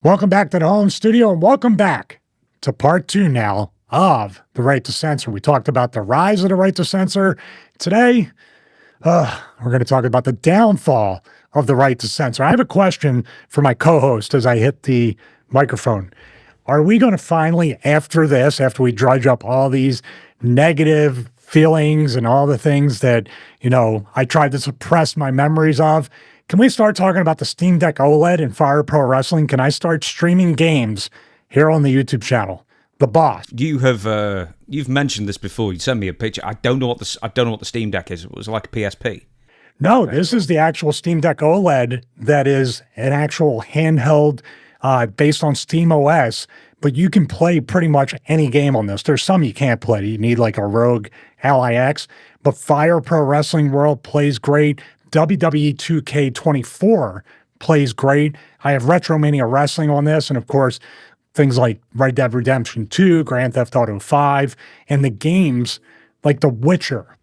Welcome back to the home studio, and welcome back to part 2 now of The Right to Censor. We talked about the rise of the right to censor. Today, we're going to talk about the downfall of the right to censor. I have a question for my co-host as I hit the microphone. Are we going to finally, after this, after we drudge up all these negative feelings and all the things that, I tried to suppress my memories of, can we start talking about the Steam Deck OLED and Fire Pro Wrestling? Can I start streaming games here on the YouTube channel? The boss. You have you've mentioned this before. You sent me a picture. I don't know what the Steam Deck is. It was like a PSP. No, this is the actual Steam Deck OLED that is an actual handheld based on Steam OS, but you can play pretty much any game on this. There's some you can't play. You need like a Rogue Ally X, but Fire Pro Wrestling World plays great. WWE 2K24 plays great. I have Retromania Wrestling on this, and of course, things like Red Dead Redemption 2, Grand Theft Auto 5, and the games like The Witcher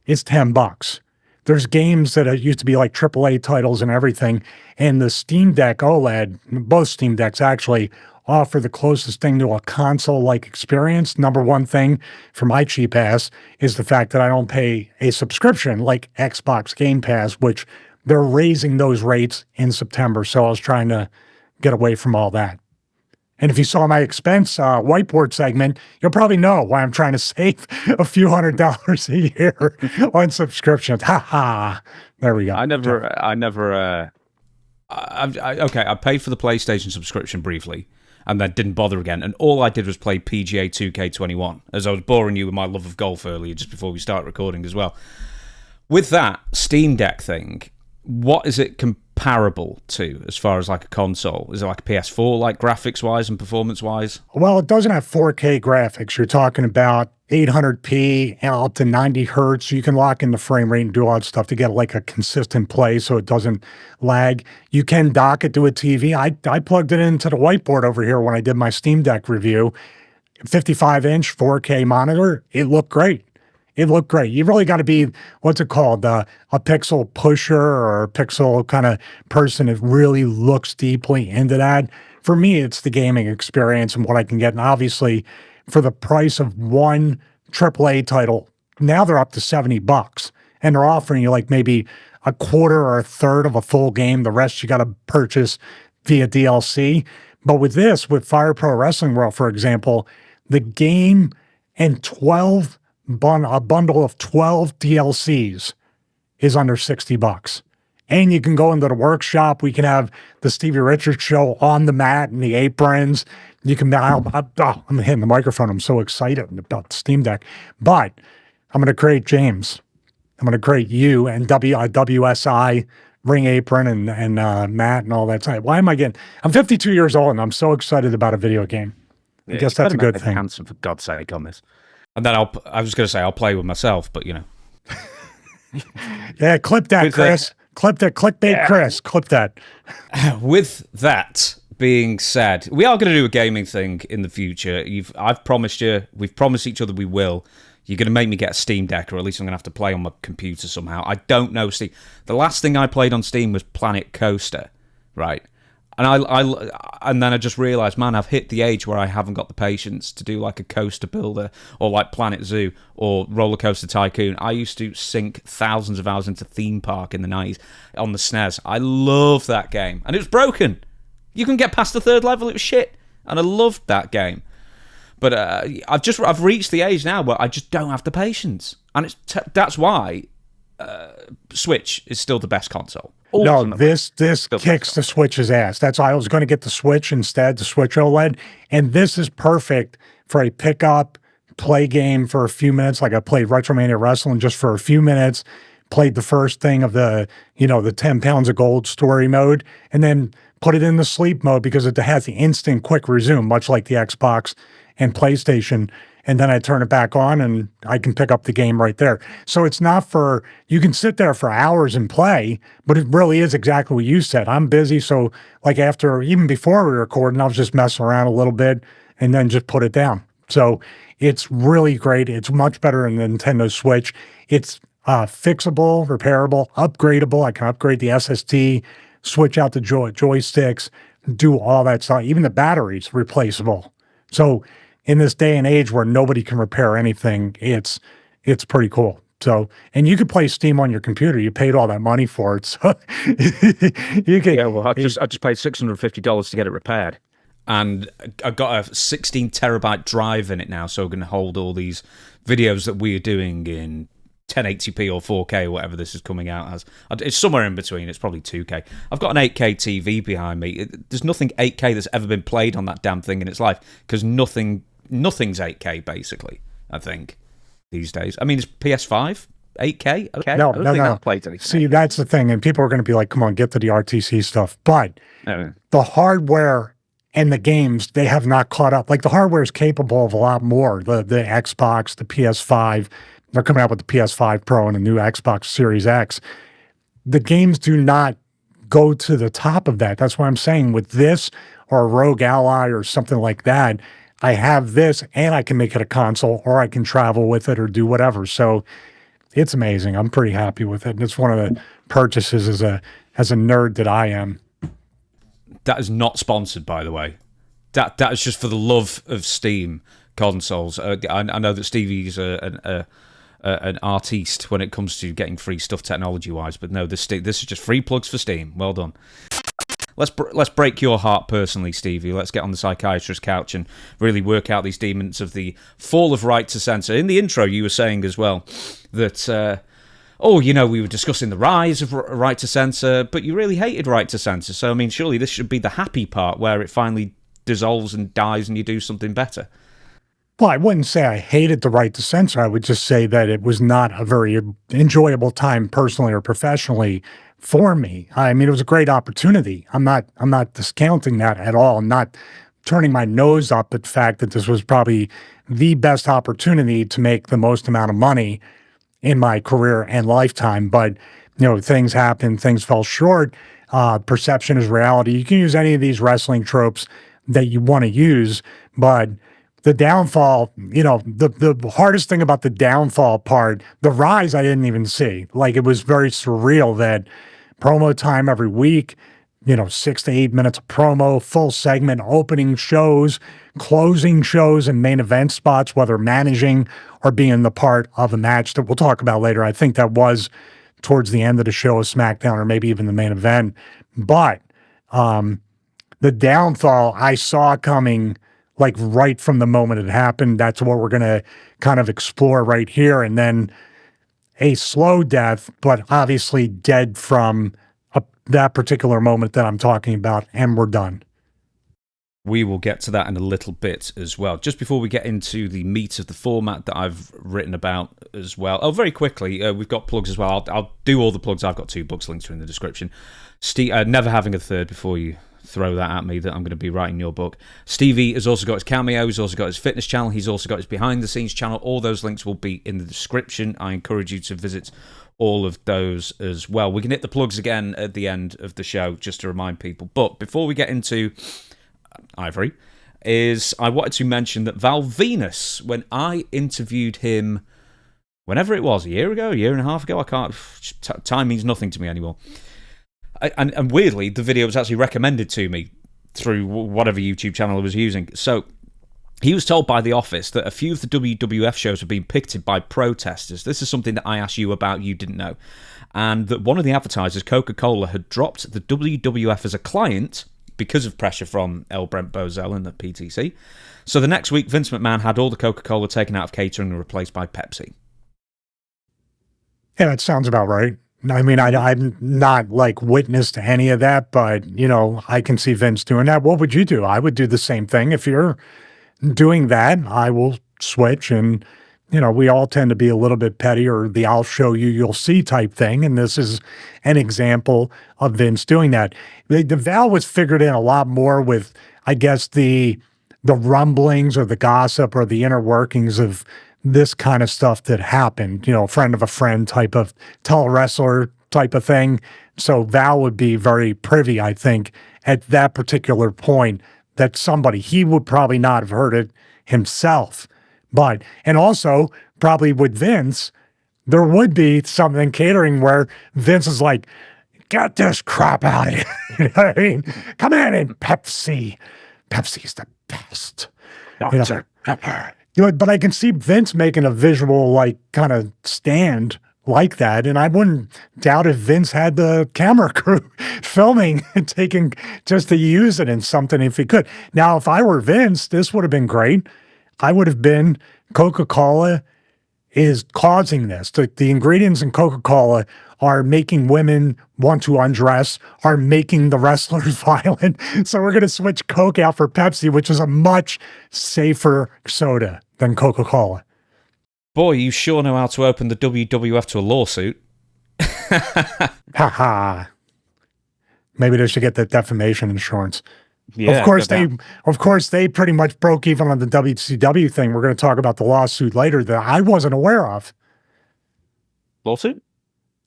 is $10. There's games that used to be like AAA titles and everything, and the Steam Deck OLED, both Steam Decks actually, offer the closest thing to a console-like experience. Number one thing for my cheap ass is the fact that I don't pay a subscription like Xbox Game Pass, which they're raising those rates in September, so I was trying to get away from all that. And if you saw my expense whiteboard segment, you'll probably know why I'm trying to save a few $100s a year on subscriptions. Ha ha. There we go. I paid for the PlayStation subscription briefly and then didn't bother again. And all I did was play PGA 2K21, as I was boring you with my love of golf earlier, just before we start recording as well. With that Steam Deck thing, what is it comparable to as far as like a console? Is it like a PS4, like graphics-wise and performance-wise? Well, it doesn't have 4K graphics. You're talking about 800p and up to 90 hertz. So you can lock in the frame rate and do all that stuff to get like a consistent play so it doesn't lag. You can dock it to a TV. I plugged it into the whiteboard over here when I did my Steam Deck review. 55-inch 4K monitor. It looked great. It looked great. You really got to be, what's it called, a pixel pusher or a pixel kind of person that really looks deeply into that. For me, it's the gaming experience and what I can get. And obviously, for the price of one AAA title, now they're up to $70. And they're offering you like maybe a quarter or a third of a full game. The rest you got to purchase via DLC. But with this, with Fire Pro Wrestling World, for example, the game and a bundle of 12 DLCs is under $60. And you can go into the workshop. We can have the Stevie Richards Show on the mat and the aprons. You can, I'm hitting the microphone. I'm so excited about the Steam Deck. But I'm going to create James. I'm going to create you and WSI, ring apron and mat and all that stuff. Why am I getting, I'm 52 years old and I'm so excited about a video game. I guess that's a good thing. Handsome, for God's sake, on this. And then I was going to say I'll play with myself, but Yeah, clip that, Chris. Clip that, clickbait, yeah. Chris. Clip that. With that being said, we are going to do a gaming thing in the future. I've promised you. We've promised each other we will. You're going to make me get a Steam Deck, or at least I'm going to have to play on my computer somehow. I don't know Steam. The last thing I played on Steam was Planet Coaster, right? And then I just realised, man, I've hit the age where I haven't got the patience to do like a coaster builder or like Planet Zoo or Roller Coaster Tycoon. I used to sink thousands of hours into Theme Park in the 90s on the SNES. I loved that game. And it was broken. You can get past the third level, it was shit. And I loved that game. But I've reached the age now where I just don't have the patience. And that's why Switch is still the best console. Ultimately. No, this kicks the Switch's ass. That's why I was going to get the Switch instead, the Switch OLED. And this is perfect for a pickup, play game for a few minutes. Like I played Retromania Wrestling just for a few minutes, played the first thing of the 10 pounds of gold story mode, and then put it in the sleep mode because it has the instant quick resume, much like the Xbox and PlayStation. And then I turn it back on and I can pick up the game right there. So it's not for, you can sit there for hours and play, but it really is exactly what you said. I'm busy. So like even before we were recording, I was just messing around a little bit and then just put it down. So it's really great. It's much better than the Nintendo Switch. It's fixable, repairable, upgradable. I can upgrade the SSD, switch out the joysticks. do all that stuff. Even the batteries replaceable. So in this day and age where nobody can repair anything, it's pretty cool. So, and you could play Steam on your computer. You paid all that money for it, so you can. Yeah, well, I just paid $650 to get it repaired. And I've got a 16 terabyte drive in it now, so I can hold all these videos that we are doing in 1080p or 4K or whatever this is coming out as. It's somewhere in between. It's probably 2K. I've got an 8K TV behind me. There's nothing 8K that's ever been played on that damn thing in its life, because nothing's 8K basically, I think, these days. I mean, it's PS5 8K. Okay, No, I don't no, think no. that plays anything. See, that's the thing, and people are going to be like, "Come on, get to the RTC stuff." But No. the hardware and the games, they have not caught up. Like the hardware is capable of a lot more. The Xbox, the PS5, they're coming out with the PS5 Pro and the new Xbox Series X. The games do not go to the top of that. That's what I'm saying. With this or a Rogue Ally or something like that, I have this and I can make it a console, or I can travel with it or do whatever. So it's amazing. I'm pretty happy with it. And it's one of the purchases as a nerd that I am. That is not sponsored, by the way. That is just for the love of Steam consoles. I know that Stevie's an artiste when it comes to getting free stuff technology-wise, but no, this is just free plugs for Steam. Well done. Let's break your heart personally, Stevie. Let's get on the psychiatrist's couch and really work out these demons of the fall of right to censor. In the intro, you were saying as well that, we were discussing the rise of right to censor, but you really hated right to censor. So, I mean, surely this should be the happy part where it finally dissolves and dies and you do something better. Well, I wouldn't say I hated the right to censor. I would just say that it was not a very enjoyable time personally or professionally for me. I mean, it was a great opportunity. I'm not discounting that at all. I'm not turning my nose up at the fact that this was probably the best opportunity to make the most amount of money in my career and lifetime. But, things happened, things fell short. Perception is reality. You can use any of these wrestling tropes that you want to use, but the downfall, the hardest thing about the downfall part, the rise I didn't even see. Like, it was very surreal that promo time every week, 6 to 8 minutes of promo, full segment, opening shows, closing shows, and main event spots, whether managing or being the part of a match that we'll talk about later. I think that was towards the end of the show of SmackDown, or maybe even the main event. But the downfall I saw coming, like right from the moment it happened. That's what we're going to kind of explore right here. And then a slow death, but obviously dead from that particular moment that I'm talking about, and we're done. We will get to that in a little bit as well. Just before we get into the meat of the format that I've written about as well. Oh, very quickly, we've got plugs as well. I'll do all the plugs. I've got 2 books, links are in the description. Never Having a Third, before you throw that at me that I'm going to be writing your book. Stevie has also got his cameo. He's also got his fitness channel. He's also got his behind the scenes channel. All those links will be in the description. I encourage you to visit all of those as well. We can hit the plugs again at the end of the show just to remind people. But before we get into Ivory, I wanted to mention that Val Venus, when I interviewed him, whenever it was, a year ago, a year and a half ago, time means nothing to me anymore. And weirdly, the video was actually recommended to me through whatever YouTube channel I was using. So he was told by The Office that a few of the WWF shows have been picketed by protesters. This is something that I asked you about, you didn't know. And that one of the advertisers, Coca-Cola, had dropped the WWF as a client because of pressure from L. Brent Bozell and the PTC. So the next week, Vince McMahon had all the Coca-Cola taken out of catering and replaced by Pepsi. Yeah, that sounds about right. I mean, I'm not like witness to any of that, but, I can see Vince doing that. What would you do? I would do the same thing. If you're doing that, I will switch. And, we all tend to be a little bit petty, or the I'll show you, you'll see type thing. And this is an example of Vince doing that. The Val was figured in a lot more with, I guess, the rumblings or the gossip or the inner workings of this kind of stuff that happened, friend of a friend type of tele-wrestler type of thing. So Val would be very privy, I think, at that particular point, that he would probably not have heard it himself. And also probably with Vince, there would be something catering where Vince is like, get this crap out of here. You know what I mean? Come in and Pepsi. Pepsi's the best. Dr. Pepper. You know, but I can see Vince making a visual, like, kind of stand like that. And I wouldn't doubt if Vince had the camera crew filming and taking just to use it in something if he could. Now, if I were Vince, this would have been great. I would have been Coca-Cola is causing this. The ingredients in Coca-Cola are making women want to undress, are making the wrestlers violent. So we're going to switch Coke out for Pepsi, which is a much safer soda than Coca-Cola. Boy, you sure know how to open the WWF to a lawsuit. Ha ha. Maybe they should get the defamation insurance. Yeah, Of course, they pretty much broke even on the WCW thing. We're going to talk about the lawsuit later that I wasn't aware of. Lawsuit?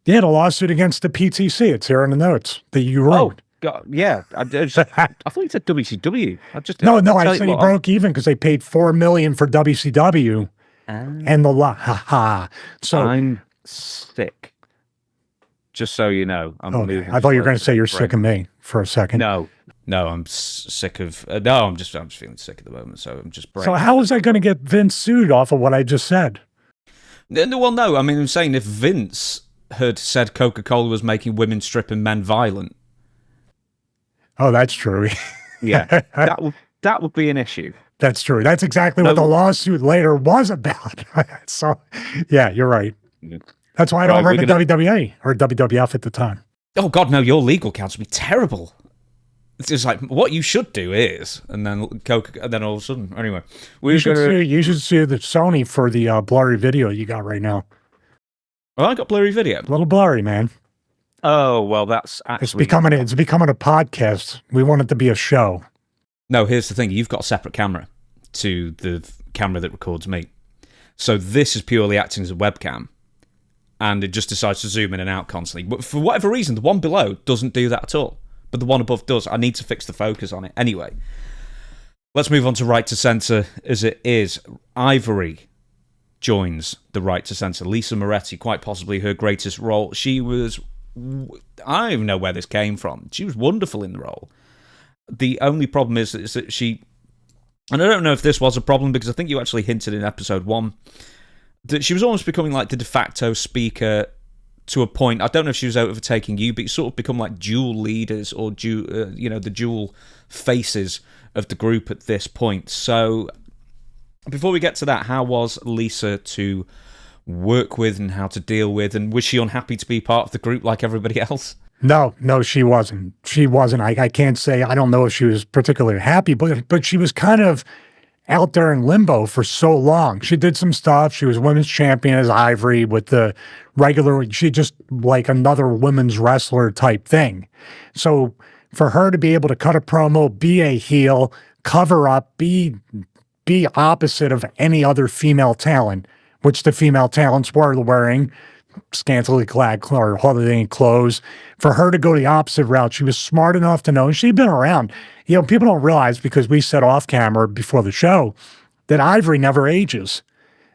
Yeah, the lawsuit against the PTC. It's here in the notes that you wrote. Oh, God, yeah. I thought you said WCW. No, I said he broke even because they paid $4 million for WCW. And the So I'm sick. Just so you know, I'm moving. I thought you were going to say you're sick of me for a second. No, I'm sick of. No, I'm just feeling sick at the moment. So I'm just. So how is I going to get Vince sued off of what I just said? Well, no. I mean, I'm saying if Vince had said Coca-Cola was making women strip and men violent. Oh, that's true. Yeah, that would be an issue. That's true. That's exactly what the lawsuit later was about. So, yeah, you're right. That's why I don't run the WWE or WWF at the time. Oh, God, no, your legal counsel would be terrible. It's just like, what you should do is, and then all of a sudden, anyway. You should sue the Sony for the blurry video you got right now. Well, I got blurry video. A little blurry, man. Oh, well, that's actually... It's becoming a podcast. We want it to be a show. No, here's the thing. You've got a separate camera to the camera that records me. So this is purely acting as a webcam. And it just decides to zoom in and out constantly. But for whatever reason, the one below doesn't do that at all. But the one above does. I need to fix the focus on it. Anyway, let's move on to Right to Censor as it is. Ivory joins the Right to Censor. Lisa Moretti, quite possibly her greatest role. She was... I don't even know where this came from. She was wonderful in the role. The only problem is that she... And I don't know if this was a problem, because I think you actually hinted in episode 1 that she was almost becoming like the de facto speaker to a point. I don't know if she was overtaking you, but you sort of become like dual leaders or the dual faces of the group at this point. So before we get to that, how was Lisa to work with and how to deal with? And was she unhappy to be part of the group like everybody else? No, she wasn't. She wasn't. I can't say, I don't know if she was particularly happy, but she was kind of out there in limbo for so long. She did some stuff. She was women's champion as Ivory with the regular, she just like another women's wrestler type thing. So for her to be able to cut a promo, be a heel, cover up, be opposite of any other female talent, which the female talents were wearing scantily clad or holiday clothes, for her to go the opposite route, she was smart enough to know, and she'd been around. You know, people don't realize, because we said off camera before the show, that Ivory never ages.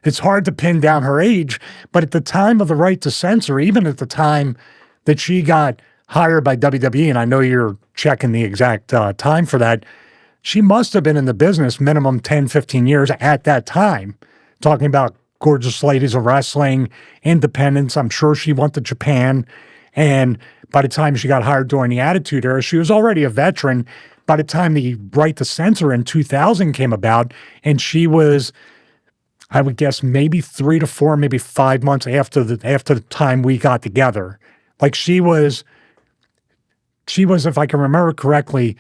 It's hard to pin down her age, but at the time of the Right to Censor, even at the time that she got hired by WWE, and I know you're checking the exact time for that, she must have been in the business minimum 10, 15 years at that time, talking about gorgeous ladies of wrestling, independence. I'm sure she went to Japan. And by the time she got hired during the Attitude Era, she was already a veteran. By the time the Right to Censor in 2000 came about, and she was, I would guess, maybe 3 to 4, maybe 5 months after the time we got together. Like she was, if I can remember correctly,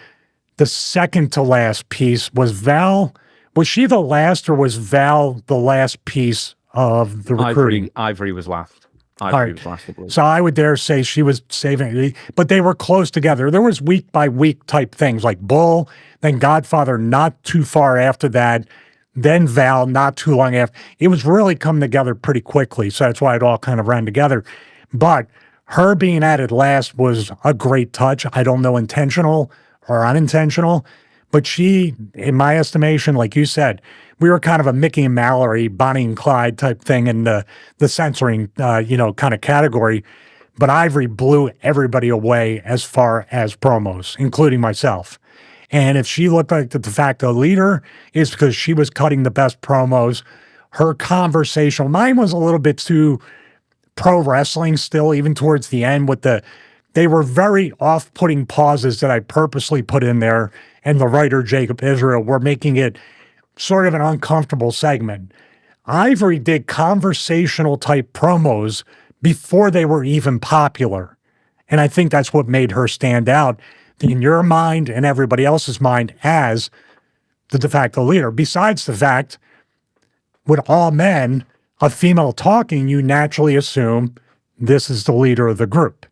the second to last piece. Was Val... Was she the last, or was Val the last piece of the recruiting? Ivory was last. Ivory was last, I believe. So I would dare say she was saving it, but they were close together. There was week by week type things like Bull, then Godfather not too far after that, then Val not too long after. It was really coming together pretty quickly, so that's why it all kind of ran together. But her being added last was a great touch. I don't know, intentional or unintentional. But she, in my estimation, like you said, we were kind of a Mickey and Mallory, Bonnie and Clyde type thing in the censoring, kind of category. but Ivory blew everybody away as far as promos, including myself. And if she looked like the de facto leader, it's because she was cutting the best promos. Her conversation, mine was a little bit too pro wrestling still, even towards the end they were very off-putting pauses that I purposely put in there, and the writer, Jacob Israel, were making it sort of an uncomfortable segment. Ivory did conversational type promos before they were even popular. And I think that's what made her stand out in your mind and everybody else's mind as the de facto leader. Besides the fact, with all men, a female talking, you naturally assume this is the leader of the group.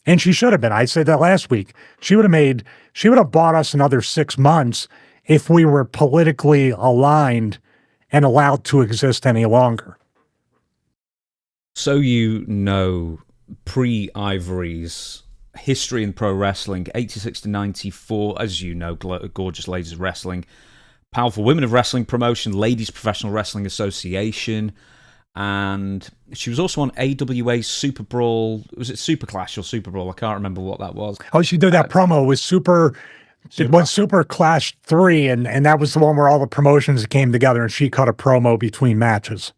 And she should have been. I said that last week. She would have bought us another 6 months if we were politically aligned and allowed to exist any longer. So you know pre-Ivory's history in pro wrestling, 86 to 94, as you know, Gorgeous Ladies of Wrestling, Powerful Women of Wrestling Promotion, Ladies Professional Wrestling Association, and she was also on AWA's Super Brawl. Was it Super Clash or Super Brawl? I can't remember what that was. Oh, she did that promo with Super Clash 3, and that was the one where all the promotions came together and she cut a promo between matches.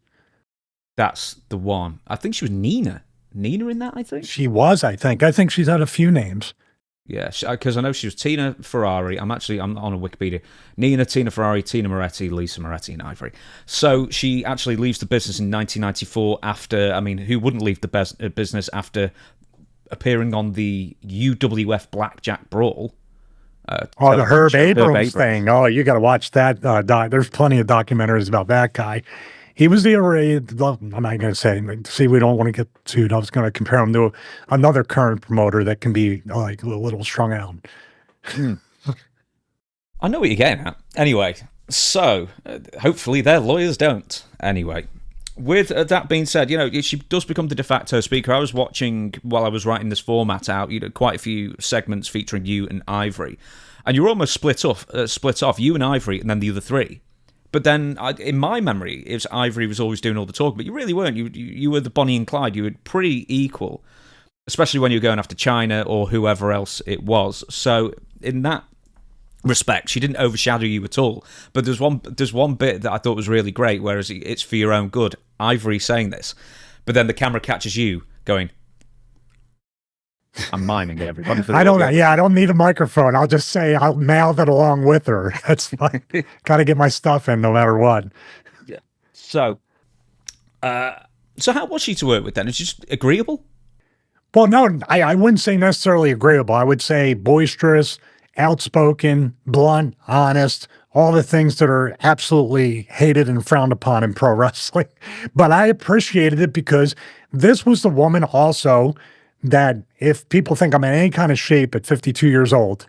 That's the one. I think she was Nina. Nina in that, I think? She was, I think. I think she's had a few names. Yeah, because I know she was Tina Ferrari. I'm on a Wikipedia. Nina, Tina Ferrari, Tina Moretti, Lisa Moretti, and Ivory. So she actually leaves the business in 1994 after, who wouldn't leave the business after appearing on the UWF Blackjack Brawl? The Herb Abrams thing. Oh, you got to watch that. There's plenty of documentaries about that guy. He was I'm not going to say, see, we don't want to get sued. I was going to compare him to another current promoter that can be like a little strung out. I know what you're getting at. Anyway, so hopefully their lawyers don't. Anyway, with that being said, she does become the de facto speaker. I was watching while I was writing this format out, quite a few segments featuring you and Ivory, and you're almost split off, you and Ivory, and then the other three. But then, in my memory, it was Ivory was always doing all the talk, but you really weren't. You were the Bonnie and Clyde. You were pretty equal, especially when you were going after Chyna or whoever else it was. So in that respect, she didn't overshadow you at all. But there's one bit that I thought was really great, whereas it's for your own good. Ivory saying this, but then the camera catches you going, I'm miming everybody. I don't need a microphone. I'll just say I'll mouth it along with her. That's fine. Got to get my stuff in no matter what. Yeah. So how was she to work with then? Is she just agreeable? Well, no, I wouldn't say necessarily agreeable. I would say boisterous, outspoken, blunt, honest, all the things that are absolutely hated and frowned upon in pro wrestling. But I appreciated it because this was the woman also that if people think I'm in any kind of shape at 52 years old,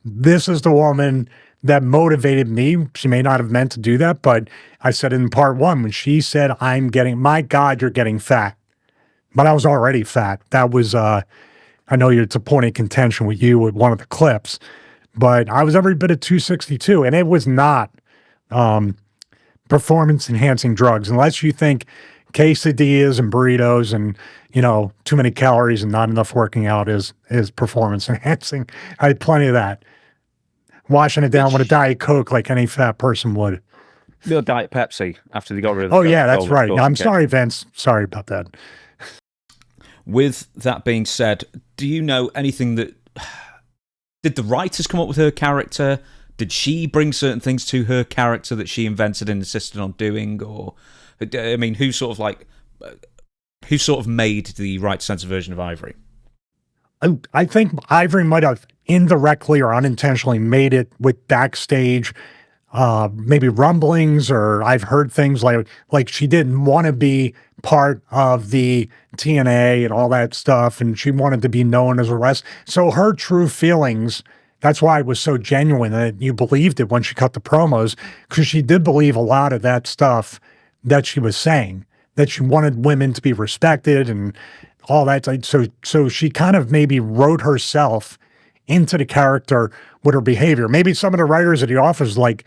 this is the woman that motivated me. She may not have meant to do that, but I said in part one, when she said, my God, you're getting fat. But I was already fat. That was, I know it's a point of contention with you with one of the clips, but I was every bit of 262, and it was not performance-enhancing drugs, unless you think quesadillas and burritos and, too many calories and not enough working out is performance enhancing. I had plenty of that. Washing it down with a Diet Coke like any fat person would. The Diet Pepsi after they got rid of Oh, yeah, that's right. I'm sorry, Vince. Sorry about that. With that being said, do you know anything that... Did the writers come up with her character? Did she bring certain things to her character that she invented and insisted on doing? Or, who sort of made the right sense of version of Ivory? I think Ivory might have indirectly or unintentionally made it with backstage, maybe rumblings, or I've heard things like she didn't want to be part of the TNA and all that stuff, and she wanted to be known as a wrestler. So her true feelings, that's why it was so genuine that you believed it when she cut the promos, because she did believe a lot of that stuff that she was saying, that she wanted women to be respected and all that. So she kind of maybe wrote herself into the character with her behavior. Maybe some of the writers at the office like,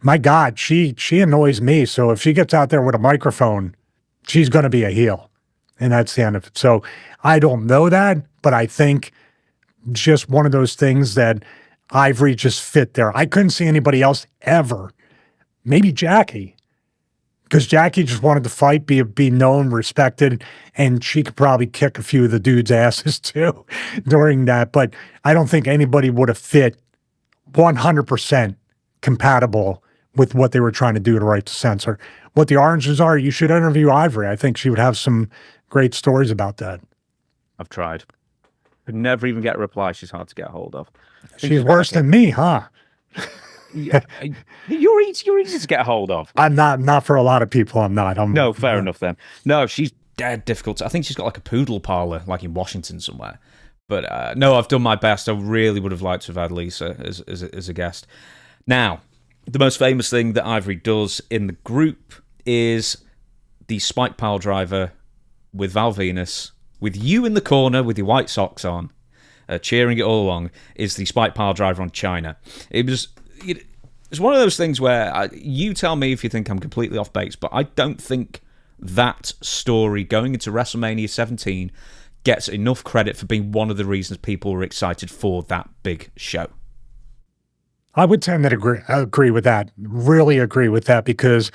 my God, she annoys me. So if she gets out there with a microphone, she's going to be a heel. And that's the end of it. So I don't know that, but I think just one of those things that Ivory just fit there. I couldn't see anybody else ever. Maybe Jackie, because Jackie just wanted to fight, be known, respected, and she could probably kick a few of the dudes' asses too during that. But I don't think anybody would have fit 100% compatible with what they were trying to do to write the Censor. What the oranges are, you should interview Ivory. I think she would have some great stories about that. I've tried. Could never even get a reply. She's hard to get a hold of. She's worse than me, huh? Yeah, you're easy to get a hold of. I'm not for a lot of people. I'm not. No, fair enough then. No, she's Dead difficult. I think she's got like a poodle parlor, like in Washington somewhere. But no, I've done my best. I really would have liked to have had Lisa as a guest. Now, the most famous thing that Ivory does in the group is the spike Piledriver with Val Venus, with you in the corner with your white socks on, cheering it all along, is the spike Piledriver on Chyna. It's one of those things where you tell me if you think I'm completely off base, but I don't think that story going into WrestleMania 17 gets enough credit for being one of the reasons people were excited for that big show. I would tend to agree with that. Really agree with that, because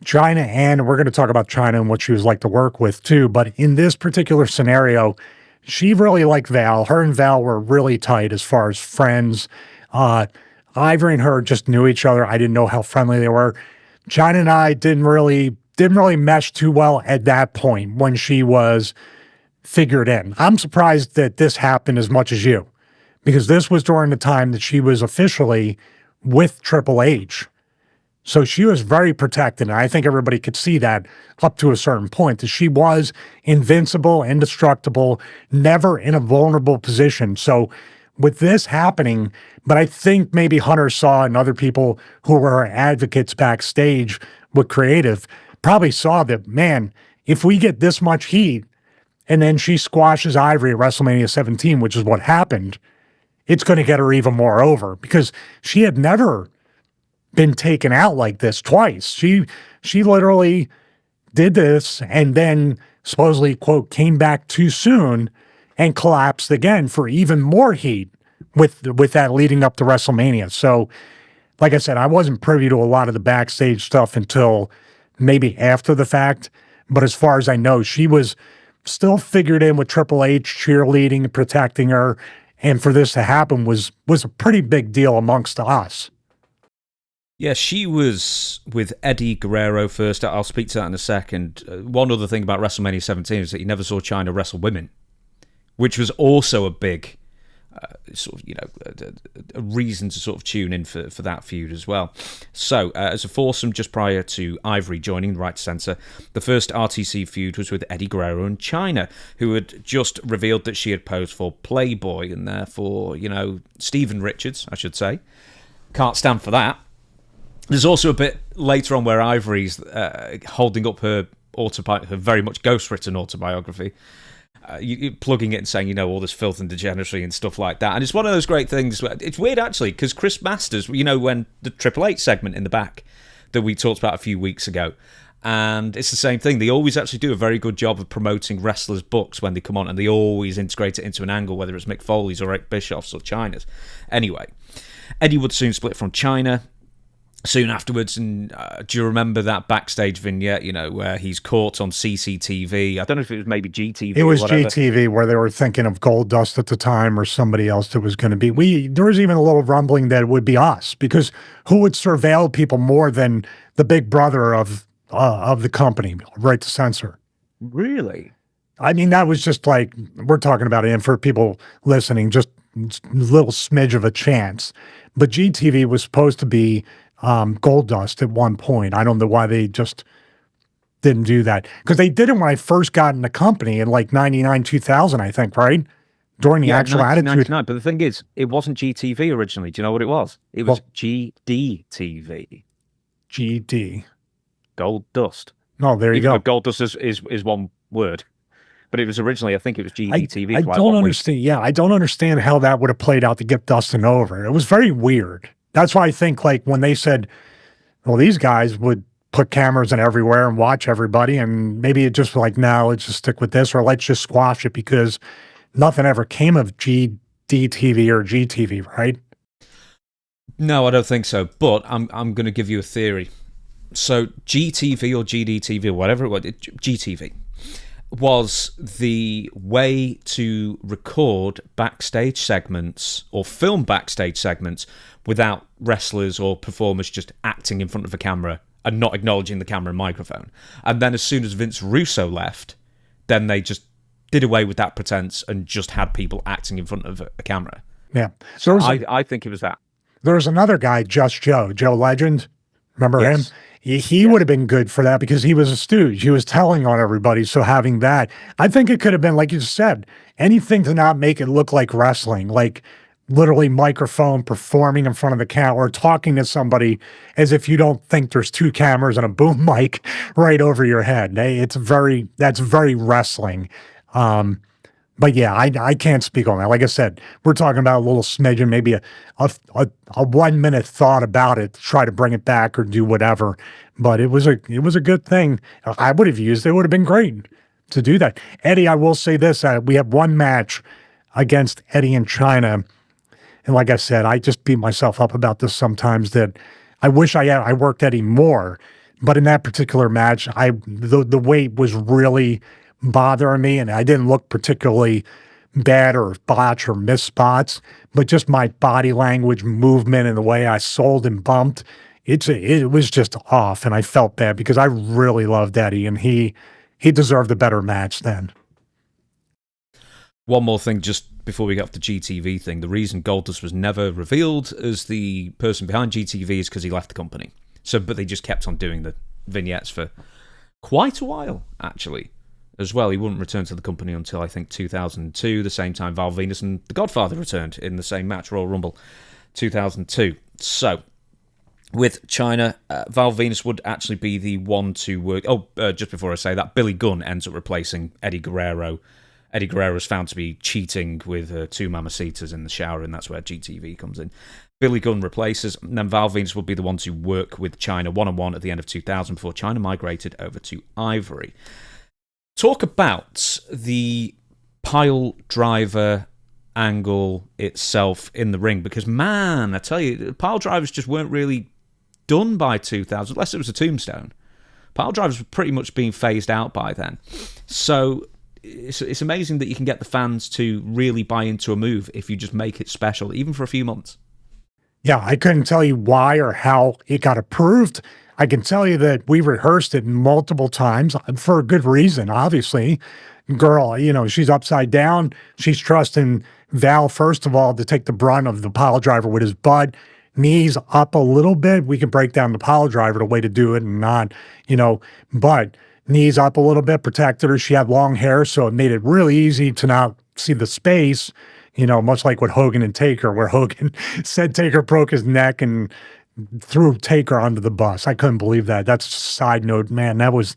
Chyna, and we're going to talk about Chyna and what she was like to work with too, but in this particular scenario, she really liked Val. Her and Val were really tight as far as friends. Ivory and her just knew each other. I didn't know how friendly they were. Chyna and I didn't really mesh too well at that point when she was figured in. I'm surprised that this happened as much as you, because this was during the time that she was officially with Triple H. So she was very protected, and I think everybody could see that up to a certain point, that she was invincible, indestructible, never in a vulnerable position. So with this happening, but I think maybe Hunter saw, and other people who were her advocates backstage with creative probably saw that, man, if we get this much heat and then she squashes Ivory at WrestleMania 17, which is what happened, it's going to get her even more over, because she had never been taken out like this twice. She literally did this and then supposedly, quote, came back too soon and collapsed again for even more heat with that leading up to WrestleMania. So, like I said, I wasn't privy to a lot of the backstage stuff until maybe after the fact. But as far as I know, she was still figured in with Triple H, cheerleading and protecting her. And for this to happen was a pretty big deal amongst us. Yeah, she was with Eddie Guerrero first. I'll speak to that in a second. One other thing about WrestleMania 17 is that you never saw Chyna wrestle women, which was also a big a reason to sort of tune in for that feud as well. So, as a foursome just prior to Ivory joining the Right to Censor, the first RTC feud was with Eddie Guerrero and Chyna, who had just revealed that she had posed for Playboy, and therefore, Stephen Richards, I should say. Can't stand for that. There's also a bit later on where Ivory's holding up her very much ghost-written autobiography, plugging it and saying, all this filth and degeneracy and stuff like that. And it's one of those great things. It's weird, actually, because Chris Masters, when the Triple H segment in the back that we talked about a few weeks ago, and it's the same thing. They always actually do a very good job of promoting wrestlers' books when they come on, and they always integrate it into an angle, whether it's Mick Foley's or Eric Bischoff's or Chyna's. Anyway, Eddie would soon split from Chyna soon afterwards, and do you remember that backstage vignette, where he's caught on CCTV? I don't know if it was maybe GTV. It was GTV, where they were thinking of Goldust at the time or somebody else that was going to be. There was even a little rumbling that it would be us, because who would surveil people more than the big brother of the company, Right to Censor? Really? I mean, that was just like, we're talking about it, and for people listening, just a little smidge of a chance. But GTV was supposed to be Goldust at one point. I don't know why they just didn't do that, because they did it when I first got in the company in like 99, 2000, I think, right? During the actual Attitude. But the thing is, it wasn't GTV originally. Do you know what it was? It was GDTV. GD. Gold Dust. No, there you go. Gold Dust is one word. But it was originally, I think it was GDTV. I don't understand. Yeah, I don't understand how that would have played out to get Dustin over. It was very weird. That's why I think, like, when they said, well, these guys would put cameras in everywhere and watch everybody. And maybe it just like, no, let's just stick with this, or let's just squash it because nothing ever came of GDTV or GTV, right? No, I don't think so. But I'm going to give you a theory. So GTV or GDTV or whatever it was, GTV was the way to record backstage segments or film backstage segments without wrestlers or performers just acting in front of a camera and not acknowledging the camera and microphone. And then as soon as Vince Russo left, then they just did away with that pretense and just had people acting in front of a camera. Yeah. So I think it was that. there was another guy, Just Joe Legend. Remember him? Yes. He would have been good for that because he was a stooge. He was telling on everybody. So having that, I think it could have been, like you said, anything to not make it look like wrestling, like literally microphone performing in front of the camera or talking to somebody as if you don't think there's two cameras and a boom mic right over your head. That's very wrestling. But yeah, I can't speak on that. Like I said, we're talking about a little smidgen, maybe a 1 minute thought about it to try to bring it back or do whatever. But it was a good thing. I would have used it. It would have been great to do that. Eddie, I will say this: we have one match against Eddie and Chyna, and like I said, I just beat myself up about this sometimes. That I wish I worked Eddie more, but in that particular match, the weight was really bothering me, and I didn't look particularly bad or botch or miss spots, but just my body language, movement, and the way I sold and bumped, it was just off, and I felt bad because I really loved Eddie, and he deserved a better match then. One more thing, just before we get off the GTV thing, the reason Goldust was never revealed as the person behind GTV is because he left the company. But they just kept on doing the vignettes for quite a while, actually. As well, he wouldn't return to the company until I think 2002, the same time Val Venus and The Godfather returned in the same match, Royal Rumble 2002. So, with Chyna, Val Venus would actually be the one to work. Just before I say that, Billy Gunn ends up replacing Eddie Guerrero. Eddie Guerrero is found to be cheating with two mamacitas in the shower, and that's where GTV comes in. Billy Gunn replaces, and then Val Venus would be the one to work with Chyna one-on-one at the end of 2000 before Chyna migrated over to Ivory. Talk about the Piledriver angle itself in the ring, because man, I tell you, Piledrivers just weren't really done by 2000, unless it was a tombstone. Piledrivers were pretty much being phased out by then. So it's amazing that you can get the fans to really buy into a move if you just make it special, even for a few months. Yeah, I couldn't tell you why or how it got approved. I can tell you that we rehearsed it multiple times for a good reason, obviously. Girl, she's upside down. She's trusting Val, first of all, to take the brunt of the Piledriver with his butt. Knees up a little bit. We can break down the Piledriver, the way to do it, and not, but knees up a little bit, protected her. She had long hair, so it made it really easy to not see the space, much like with Hogan and Taker, where Hogan said Taker broke his neck and threw Taker onto the bus. I couldn't believe that. That's a side note, man. That was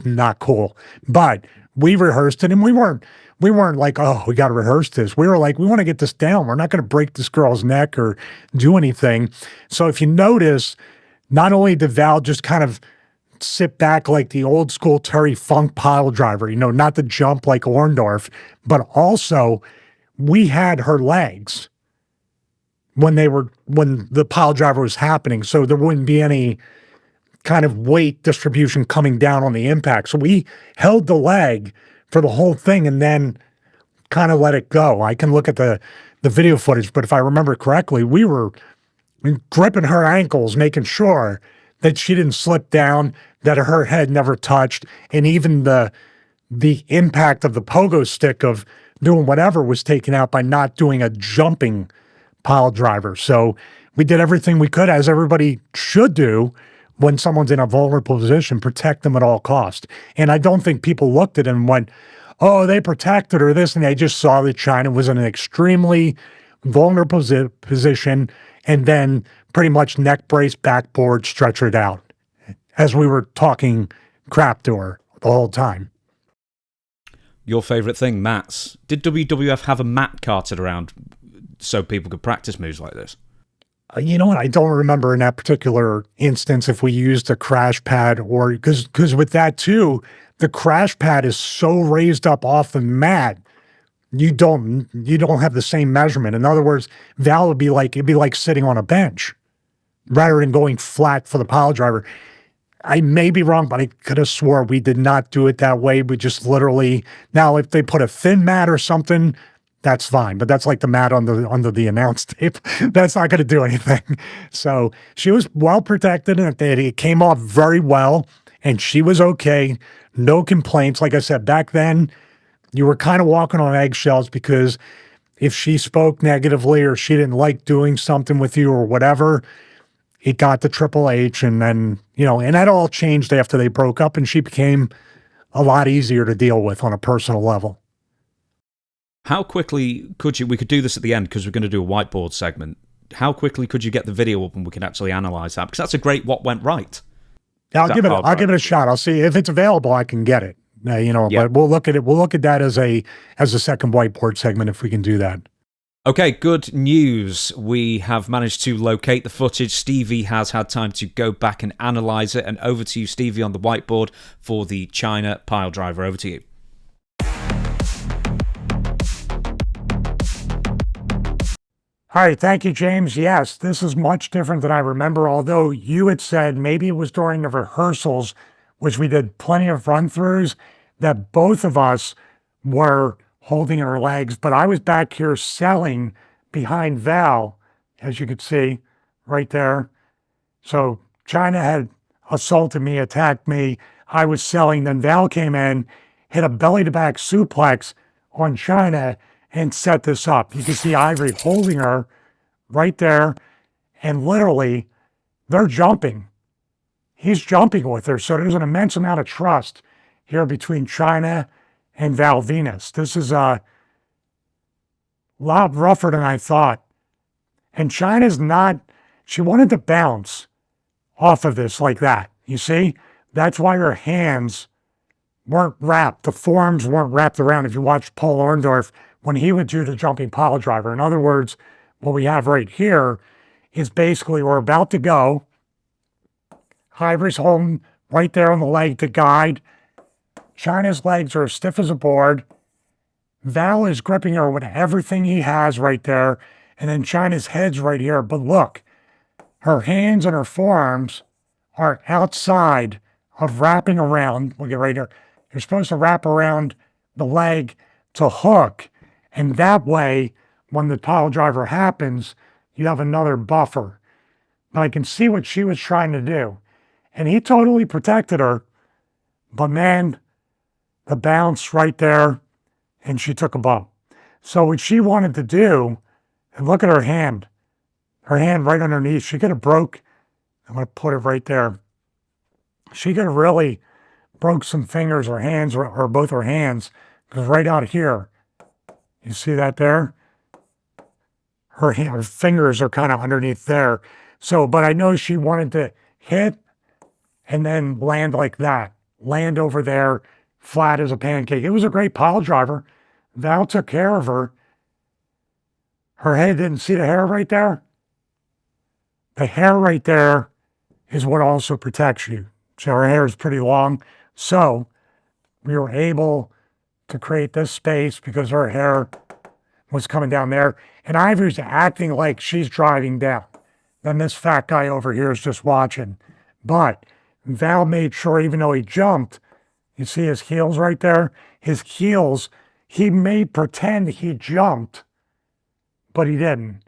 not cool. But we rehearsed it, and we weren't like, oh, we got to rehearse this. We were like, we want to get this down. We're not going to break this girl's neck or do anything. So if you notice, not only did Val just kind of sit back like the old school Terry Funk Piledriver, not to jump like Orndorff, but also we had her legs when the Piledriver was happening, so there wouldn't be any kind of weight distribution coming down on the impact. So we held the leg for the whole thing and then kind of let it go. I can look at the video footage, but if I remember correctly, we were gripping her ankles, making sure that she didn't slip down, that her head never touched, and even the impact of the pogo stick of doing whatever was taken out by not doing a jumping Piledriver. So we did everything we could, as everybody should do when someone's in a vulnerable position, protect them at all costs. And I don't think people looked at it and went, oh, they protected her, this, and they just saw that Chyna was in an extremely vulnerable position and then pretty much neck brace, backboard, stretchered out as we were talking crap to her the whole time. Your favourite thing, mats. Did WWF have a mat carted around so people could practice moves like this? You know what? I don't remember in that particular instance if we used a crash pad or because with that too, the crash pad is so raised up off the mat, you don't have the same measurement. In other words, Val would be like it'd be like sitting on a bench rather than going flat for the pile driver. I may be wrong, but I could have swore we did not do it that way. We just literally now if they put a thin mat or something, that's fine. But that's like the mat under the announce tape. That's not going to do anything. So she was well protected and it came off very well and she was okay. No complaints. Like I said, back then you were kind of walking on eggshells because if she spoke negatively or she didn't like doing something with you or whatever, it got to Triple H and then, and that all changed after they broke up and she became a lot easier to deal with on a personal level. How quickly we could do this at the end because we're going to do a whiteboard segment. How quickly could you get the video up and we can actually analyze that? Because that's a great what went right. Yeah, I'll give it a shot. I'll see if it's available, I can get it. But we'll look at it. We'll look at that as a second whiteboard segment if we can do that. Okay, good news. We have managed to locate the footage. Stevie has had time to go back and analyze it. And over to you, Stevie, on the whiteboard for the Chyna Piledriver. Over to you. All right, thank you, James. Yes, this is much different than I remember, although you had said maybe it was during the rehearsals, which we did plenty of run-throughs, that both of us were holding her legs, but I was back here selling behind Val, as you could see right there. So Chyna had assaulted me, attacked me. I was selling. Then Val came in, hit a belly-to-back suplex on Chyna and set this up. You can see Ivory holding her right there, and literally they're jumping. He's jumping with her. So there's an immense amount of trust here between Chyna and Val Venus. This is a lot rougher than I thought. And Chyna's not, she wanted to bounce off of this like that. You see? That's why her hands weren't wrapped. The forearms weren't wrapped around. If you watch Paul Orndorff, when he would do the jumping pile driver. In other words, what we have right here is basically we're about to go. Ivory's holding right there on the leg to guide. Chyna's legs are as stiff as a board. Val is gripping her with everything he has right there. And then Chyna's head's right here. But look, her hands and her forearms are outside of wrapping around. Look at right here. You're supposed to wrap around the leg to hook. And that way, when the pile driver happens, you have another buffer. But I can see what she was trying to do. And he totally protected her. But man, the bounce right there, and she took a bump. So what she wanted to do, and look at her hand right underneath. She could have broke, I'm going to put it right there. She could have really broke some fingers or hands, or both her hands, because right out here, you see that there? Her fingers are kind of underneath there. So, but I know she wanted to hit and then land like that. Land over there, flat as a pancake. It was a great pile driver. Val took care of her. Her head, didn't see the hair right there? The hair right there is what also protects you. So her hair is pretty long. So we were able to create this space because her hair was coming down there. And Ivory's acting like she's driving down. Then this fat guy over here is just watching. But Val made sure, even though he jumped, you see his heels right there? His heels, he made pretend he jumped, but he didn't.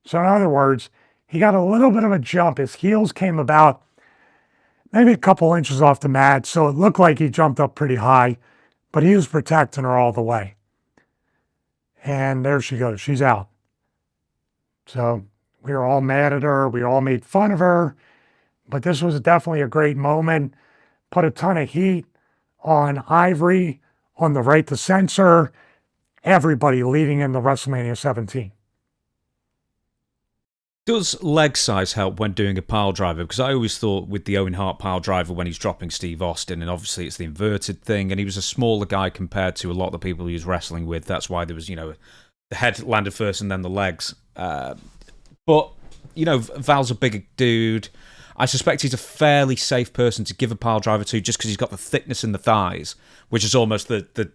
So in other words, he got a little bit of a jump. His heels came about maybe a couple inches off the mat, so it looked like he jumped up pretty high, but he was protecting her all the way. And there she goes. She's out. So we were all mad at her. We all made fun of her. But this was definitely a great moment. Put a ton of heat on Ivory, on the right to Censor, everybody leading into WrestleMania 17. Does leg size help when doing a pile driver? Because I always thought with the Owen Hart pile driver when he's dropping Steve Austin, and obviously it's the inverted thing, and he was a smaller guy compared to a lot of the people he was wrestling with. That's why there was, the head landed first and then the legs. But Val's a bigger dude. I suspect he's a fairly safe person to give a pile driver to just because he's got the thickness in the thighs, which is almost the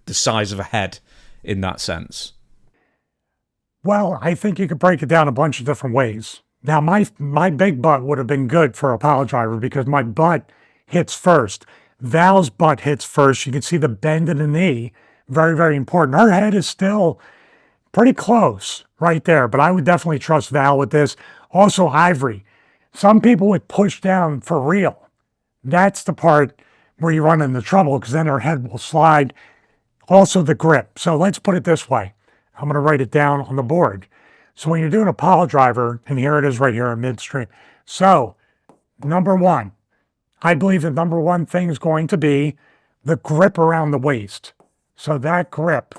size of a head in that sense. Well, I think you could break it down a bunch of different ways. Now, my big butt would have been good for a pile driver because my butt hits first. Val's butt hits first. You can see the bend in the knee. Very, very important. Her head is still pretty close right there, but I would definitely trust Val with this. Also, Ivory. Some people would push down for real. That's the part where you run into trouble because then her head will slide. Also, the grip. So let's put it this way. I'm going to write it down on the board. So when you're doing a pile driver, and here it is right here in midstream. So, number one, I believe the number one thing is going to be the grip around the waist. So that grip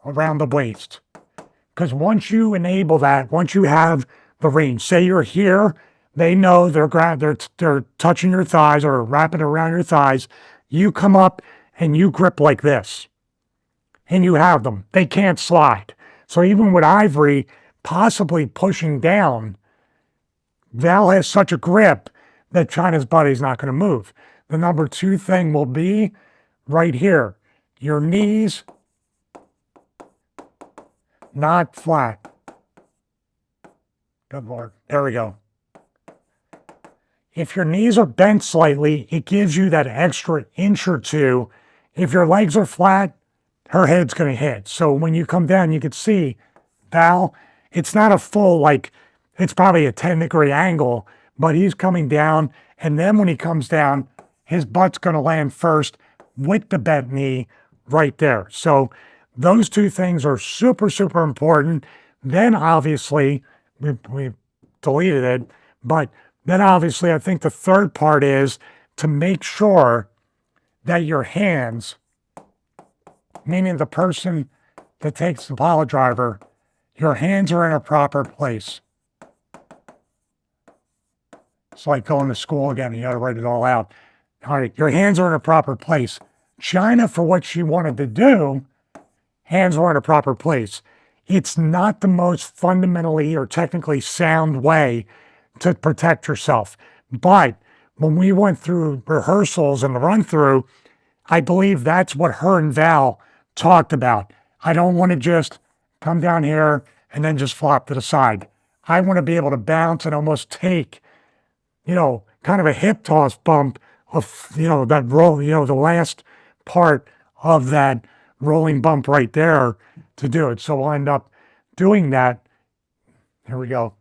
around the waist. Because once you enable that, once you have the range, say you're here, they know they're touching your thighs or wrapping around your thighs. You come up and you grip like this. And you have them. They can't slide. So even with Ivory possibly pushing down, Val has such a grip that Chyna's body's not going to move. The number two thing will be right here. Your knees not flat. Good Lord. There we go. If your knees are bent slightly, it gives you that extra inch or two. If your legs are flat, her head's going to hit. So when you come down, you can see Val, it's not a full, it's probably a 10-degree angle, but he's coming down. And then when he comes down, his butt's going to land first with the bent knee right there. So those two things are super, super important. Then obviously, we deleted it, but then obviously I think the third part is to make sure that your hands, meaning the person that takes the pile driver, your hands are in a proper place. It's like going to school again. You got to write it all out. All right, your hands are in a proper place. Chyna, for what she wanted to do, hands were in a proper place. It's not the most fundamentally or technically sound way to protect yourself. But when we went through rehearsals and the run-through, I believe that's what her and Val talked about. I don't want to just come down here and then just flop to the side. I want to be able to bounce and almost take, kind of a hip toss bump of, that roll, the last part of that rolling bump right there to do it. So we'll end up doing that. Here we go.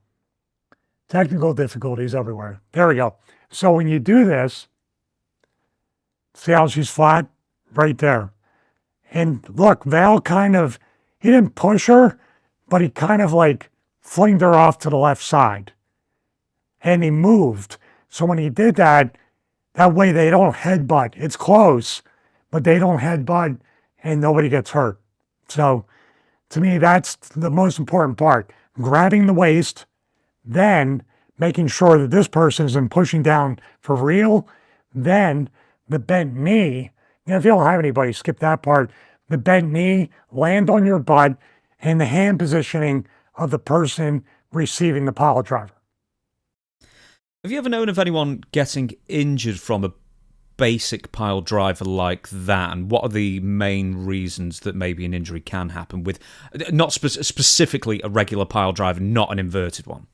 Technical difficulties everywhere. There we go. So when you do this, see how she's flat? Right there. And look, Val he didn't push her, but he kind of flinged her off to the left side. And he moved. So when he did that way they don't headbutt. It's close, but they don't headbutt and nobody gets hurt. So to me, that's the most important part. Grabbing the waist, then making sure that this person isn't pushing down for real, then the bent knee. If you don't have anybody, skip that part. The bent knee, land on your butt, and the hand positioning of the person receiving the pile driver. Have you ever known of anyone getting injured from a basic pile driver like that? And what are the main reasons that maybe an injury can happen with, not specifically a regular pile driver, not an inverted one?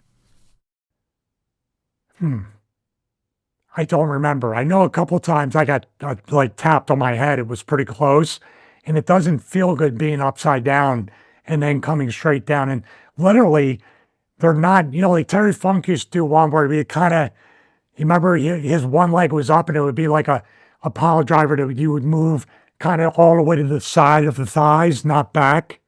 I don't remember. I know a couple times I got tapped on my head. It was pretty close. And it doesn't feel good being upside down and then coming straight down. And literally, they're not, Terry Funk used to do one where he kind of, you remember his one leg was up and it would be like a pile driver that you would move kind of all the way to the side of the thighs, not back.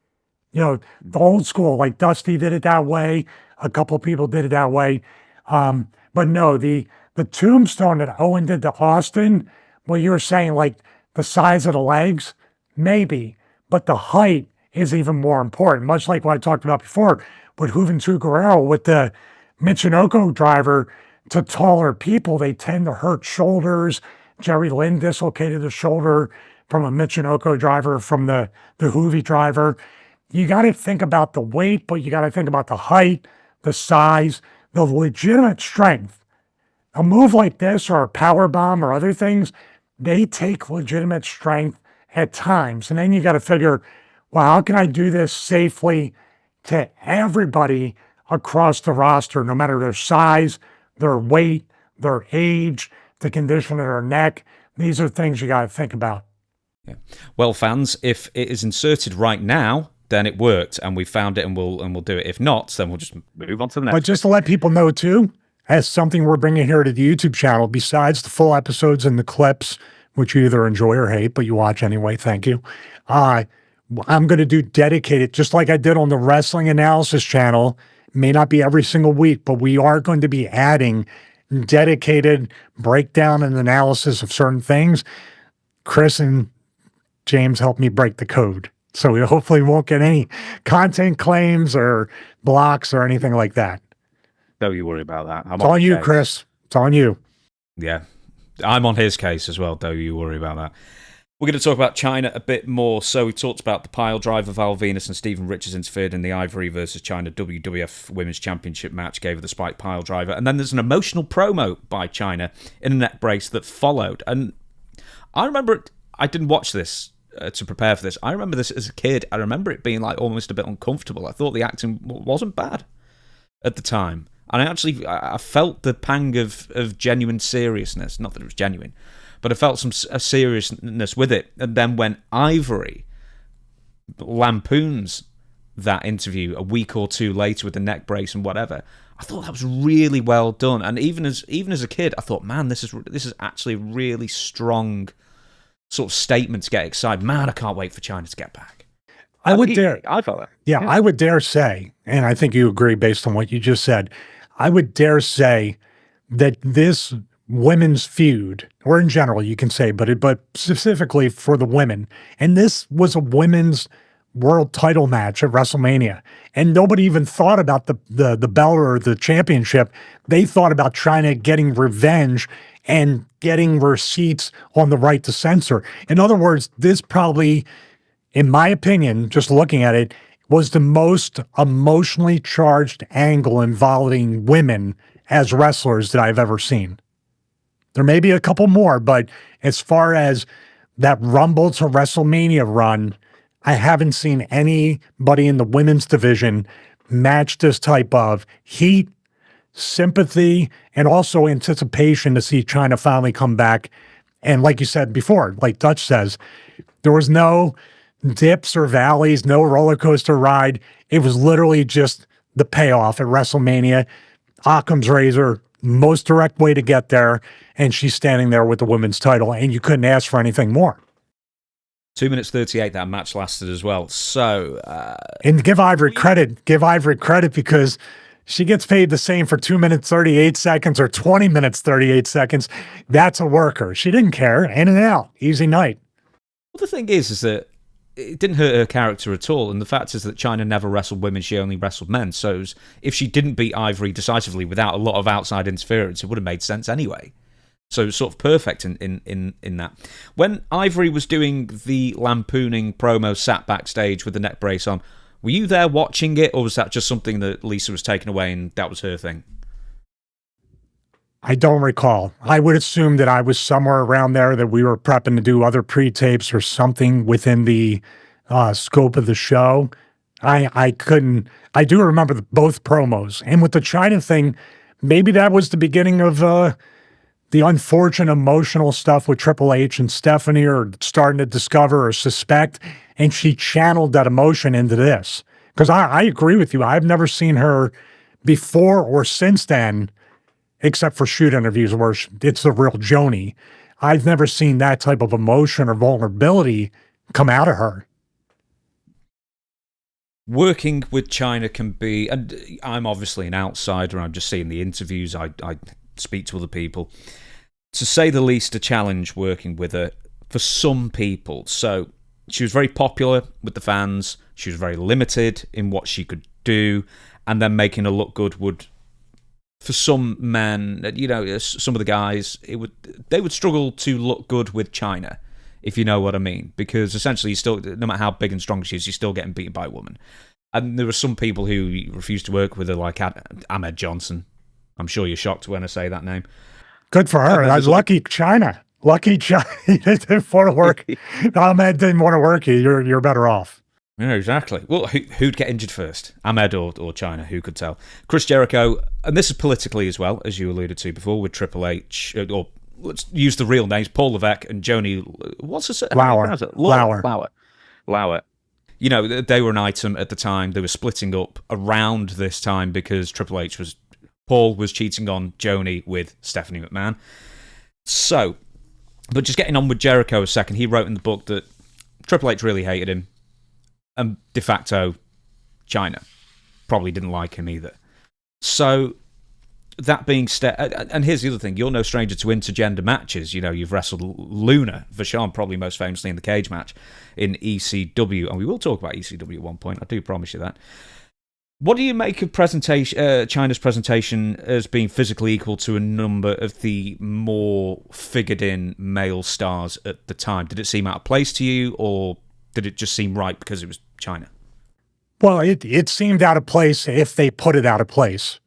The old school, like Dusty did it that way. A couple people did it that way. But no, the tombstone that Owen did to Austin, well, you were saying the size of the legs, maybe, but the height is even more important, much like what I talked about before with Juventud Guerrero, with the Michinoku driver to taller people, they tend to hurt shoulders. Jerry Lynn dislocated a shoulder from a Michinoku driver, from the Juve driver. You got to think about the weight, but you got to think about the height, the size, the legitimate strength. A move like this or a power bomb or other things, they take legitimate strength at times. And then you got to figure, well, how can I do this safely to everybody across the roster, no matter their size, their weight, their age, the condition of their neck? These are things you got to think about. Yeah. Well, fans, if it is inserted right now, then it worked, and we found it, and we'll do it. If not, then we'll just move on to the next. But just to let people know too, as something we're bringing here to the YouTube channel, besides the full episodes and the clips, which you either enjoy or hate, but you watch anyway, thank you. I'm going to do dedicated, just like I did on the Wrestling Analysis channel. May not be every single week, but we are going to be adding dedicated breakdown and analysis of certain things. Chris and James helped me break the code. So we hopefully won't get any content claims or blocks or anything like that. Don't you worry about that. It's on you, Chris. It's on you. Yeah. I'm on his case as well, don't you worry about that. We're going to talk about Chyna a bit more. So we talked about the Piledriver, Val Venus and Stevie Richards interfered in the Ivory versus Chyna WWF Women's Championship match, gave her the spike Piledriver. And then there's an emotional promo by Chyna in a neck brace that followed. And I remember it, I didn't watch this to prepare for this. I remember this as a kid. I remember it being like almost a bit uncomfortable. I thought the acting wasn't bad at the time. And I felt the pang of genuine seriousness. Not that it was genuine, but I felt some seriousness with it. And then when Ivory lampoons that interview a week or two later with the neck brace and whatever, I thought that was really well done. And even as a kid, I thought, man, this is actually a really strong sort of statement to get excited. Man, I can't wait for Chyna to get back. I would dare. I felt that. Yeah, I would dare say, and I think you agree based on what you just said, I would dare say that this women's feud, or in general you can say, but specifically for the women, and this was a women's world title match at WrestleMania, and nobody even thought about the belt or the championship. They thought about Chyna getting revenge and getting receipts on the right to censor. In other words, this probably, in my opinion, just looking at it, was the most emotionally charged angle involving women as wrestlers that I've ever seen. There may be a couple more, but as far as that Rumble to WrestleMania run, I haven't seen anybody in the women's division match this type of heat, sympathy, and also anticipation to see Chyna finally come back. And like you said before, like Dutch says, there was no dips or valleys, no roller coaster ride. It was literally just the payoff at WrestleMania. Occam's razor, most direct way to get there, and she's standing there with the women's title, and you couldn't ask for anything more. 2 minutes 38 that match lasted as well. So, and give Ivory credit because she gets paid the same for 2 minutes 38 seconds or 20 minutes 38 seconds. That's a worker. She didn't care. In and out, easy night. Well, the thing is that it didn't hurt her character at all, and the fact is that Chyna never wrestled women, she only wrestled men, so if she didn't beat Ivory decisively without a lot of outside interference, it would have made sense anyway. So it was sort of perfect in that. When Ivory was doing the lampooning promo sat backstage with the neck brace on, were you there watching it, or was that just something that Lisa was taking away and that was her thing? I don't recall. I would assume that I was somewhere around there, that we were prepping to do other pre-tapes or something within the scope of the show. I do remember both promos. And with the Chyna thing, maybe that was the beginning of the unfortunate emotional stuff with Triple H and Stephanie are starting to discover or suspect, and she channeled that emotion into this. Because I agree with you. I've never seen her before or since then, except for shoot interviews where it's the real Joni. I've never seen that type of emotion or vulnerability come out of her. Working with Chyna can be, and I'm obviously an outsider, I'm just seeing the interviews, I speak to other people, to say the least, a challenge working with her for some people. So she was very popular with the fans, she was very limited in what she could do, and then making her look good would, for some men, you know, some of the guys, they would struggle to look good with Chyna, if you know what I mean, because essentially, you still, no matter how big and strong she is, you're still getting beaten by a woman. And there were some people who refused to work with her, like Ahmed Johnson. I'm sure you're shocked when I say that name. Good for her. That's lucky Chyna. Lucky Chyna. He didn't want to work. Ahmed didn't want to work you. You're better off. Yeah, exactly. Well, who'd get injured first? Ahmed or Chyna? Who could tell? Chris Jericho, and this is politically as well, as you alluded to before, with Triple H, or let's use the real names, Paul Levesque and Joni. What's his Lawler. Lawler. You know, they were an item at the time. They were splitting up around this time because Paul was cheating on Joni with Stephanie McMahon. So, but just getting on with Jericho a second, he wrote in the book that Triple H really hated him, and de facto, Chyna probably didn't like him either. So, that being said, and here's the other thing, you're no stranger to intergender matches. You know, you've wrestled Luna Vachon, probably most famously in the cage match in ECW, and we will talk about ECW at one point, I do promise you that. What do you make of Chyna's presentation as being physically equal to a number of the more figured-in male stars at the time? Did it seem out of place to you, or did it just seem right because it was Chyna? Well, it seemed out of place if they put it out of place.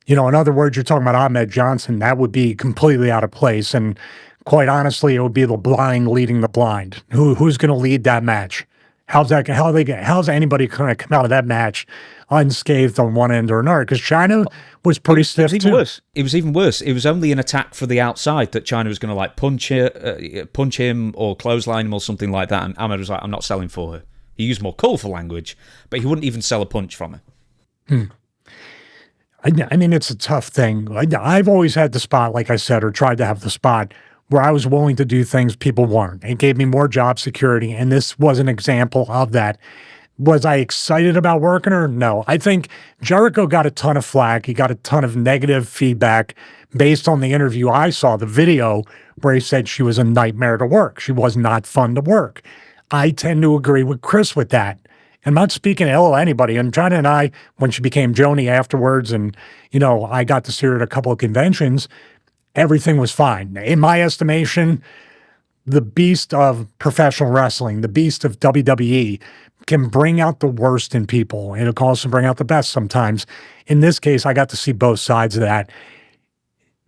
You know, in other words, you're talking about Ahmed Johnson. That would be completely out of place. And quite honestly, it would be the blind leading the blind. Who's going to lead that match? How's anybody going to come out of that match unscathed on one end or another? Because Chyna was pretty stiff too. It was even worse. It was only an attack for the outside that Chyna was going to like punch him or clothesline him or something like that. And Ahmed was like, "I'm not selling for her." He used more colourful language, but he wouldn't even sell a punch from her. I mean, it's a tough thing. I've always had the spot, like I said, or tried to have the spot where I was willing to do things people weren't. It gave me more job security, and this was an example of that. Was I excited about working her? No. I think Jericho got a ton of flack. He got a ton of negative feedback based on the interview I saw, the video, where he said she was a nightmare to work. She was not fun to work. I tend to agree with Chris with that. I'm not speaking ill of anybody. And Chyna and I, when she became Joni afterwards, and, you know, I got to see her at a couple of conventions, everything was fine. In my estimation, the beast of professional wrestling, the beast of WWE, can bring out the worst in people, and it can also bring out the best sometimes. In this case, I got to see both sides of that.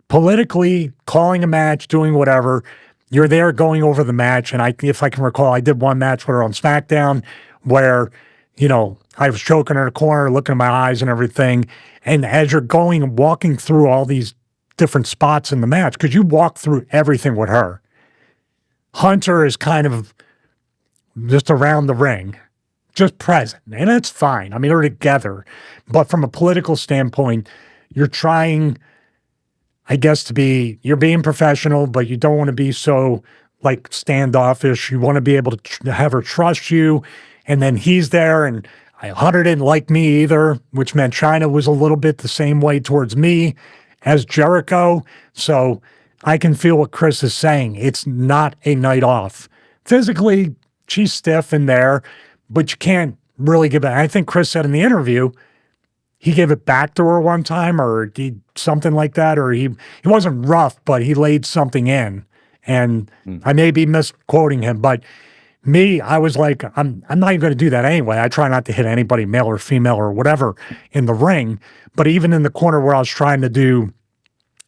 Politically, calling a match, doing whatever, you're there going over the match, and if I can recall, I did one match with her on SmackDown where, you know, I was choking her in the corner, looking at my eyes and everything, and as you're going and walking through all these different spots in the match, because you walk through everything with her. Hunter is kind of just around the ring, just present, and it's fine. I mean, they're together. But from a political standpoint, you're trying, I guess, you're being professional, but you don't want to be so, like, standoffish. You want to be able to have her trust you, and then he's there, and Hunter didn't like me either, which meant Chyna was a little bit the same way towards me as Jericho. So I can feel what Chris is saying. It's not a night off. Physically, she's stiff in there, but you can't really give it. I think Chris said in the interview, he gave it back to her one time, or something like that, or he wasn't rough, but he laid something in. And I may be misquoting him, but me, I was like, I'm not even going to do that anyway. I try not to hit anybody, male or female or whatever, in the ring. But even in the corner where I was trying to do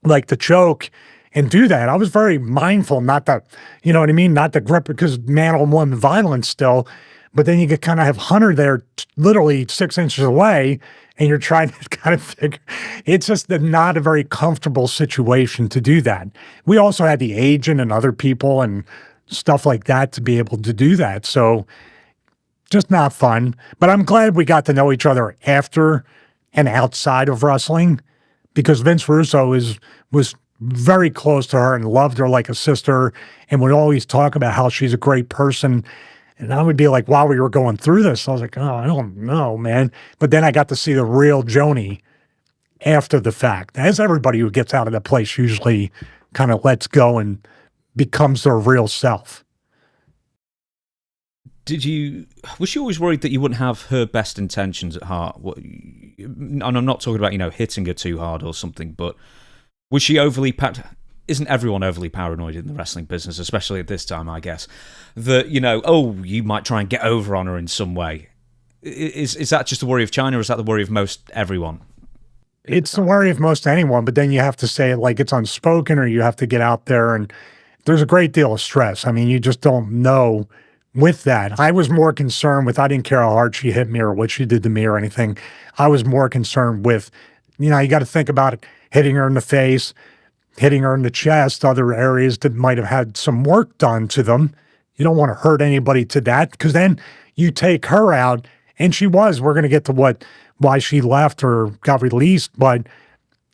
like the choke and do that, I was very mindful not to, you know what I mean? Not to grip, because man on woman violence still. But then you could kind of have Hunter there literally 6 inches away, and you're trying to kind of figure, it's just not a very comfortable situation to do that. We also had the agent and other people and stuff like that to be able to do that. So just not fun. But I'm glad we got to know each other after and outside of wrestling, because Vince Russo was very close to her and loved her like a sister and would always talk about how she's a great person. And I would be like, while we were going through this, I was like, oh, I don't know, man. But then I got to see the real Joni after the fact. As everybody who gets out of that place usually kind of lets go and becomes their real self. Was she always worried that you wouldn't have her best intentions at heart? And I'm not talking about, you know, hitting her too hard or something, but was she isn't everyone overly paranoid in the wrestling business, especially at this time, I guess, that, you know, oh, you might try and get over on her in some way. Is that just the worry of Chyna, or is that the worry of most everyone? It's the worry of most anyone, but then you have to say it like it's unspoken, or you have to get out there, and there's a great deal of stress. I mean, you just don't know with that. I was more concerned with, I didn't care how hard she hit me or what she did to me or anything. I was more concerned with, you got to think about it, hitting her in the face, hitting her in the chest, other areas that might have had some work done to them. You don't want to hurt anybody to that, because then you take her out, and we're going to get to why she left or got released. But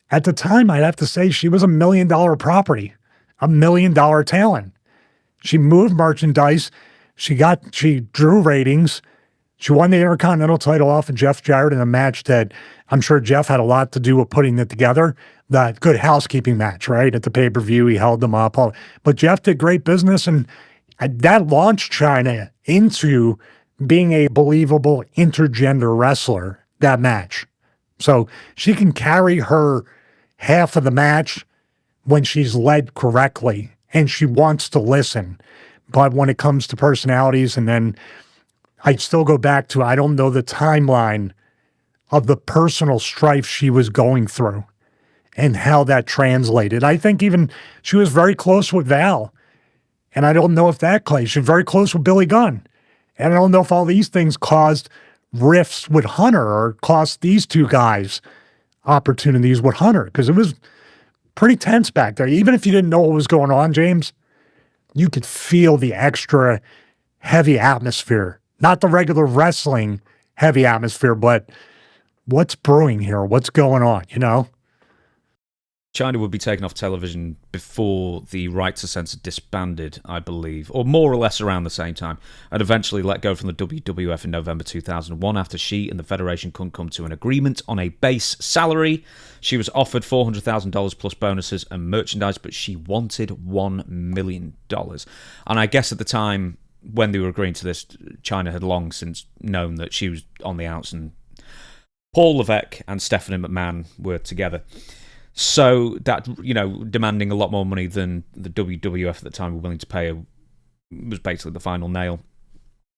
at the time, I'd have to say she was $1 million property, $1 million talent. She moved merchandise. She drew ratings. She won the Intercontinental title off of Jeff Jarrett in a match that I'm sure Jeff had a lot to do with putting it together. That Good Housekeeping match, right? At the pay-per-view, he held them up. But Jeff did great business, and that launched Chyna into being a believable intergender wrestler, that match. So she can carry her half of the match when she's led correctly, and she wants to listen. But when it comes to personalities, and then I still go back to, I don't know the timeline of the personal strife she was going through and how that translated. I think even she was very close with Val, and I don't know if that clashed. She was very close with Billy Gunn, and I don't know if all these things caused rifts with Hunter or cost these two guys opportunities with Hunter, because it was pretty tense back there. Even if you didn't know what was going on, James, you could feel the extra heavy atmosphere. Not the regular wrestling heavy atmosphere, but what's brewing here? What's going on, Chyna would be taken off television before the Right to Censor disbanded, I believe, or more or less around the same time, and eventually let go from the WWF in November 2001 after she and the Federation couldn't come to an agreement on a base salary. She was offered $400,000 plus bonuses and merchandise, but she wanted $1 million. And I guess at the time when they were agreeing to this, Chyna had long since known that she was on the outs, and Paul Levesque and Stephanie McMahon were together. So that, demanding a lot more money than the WWF at the time were willing to pay her was basically the final nail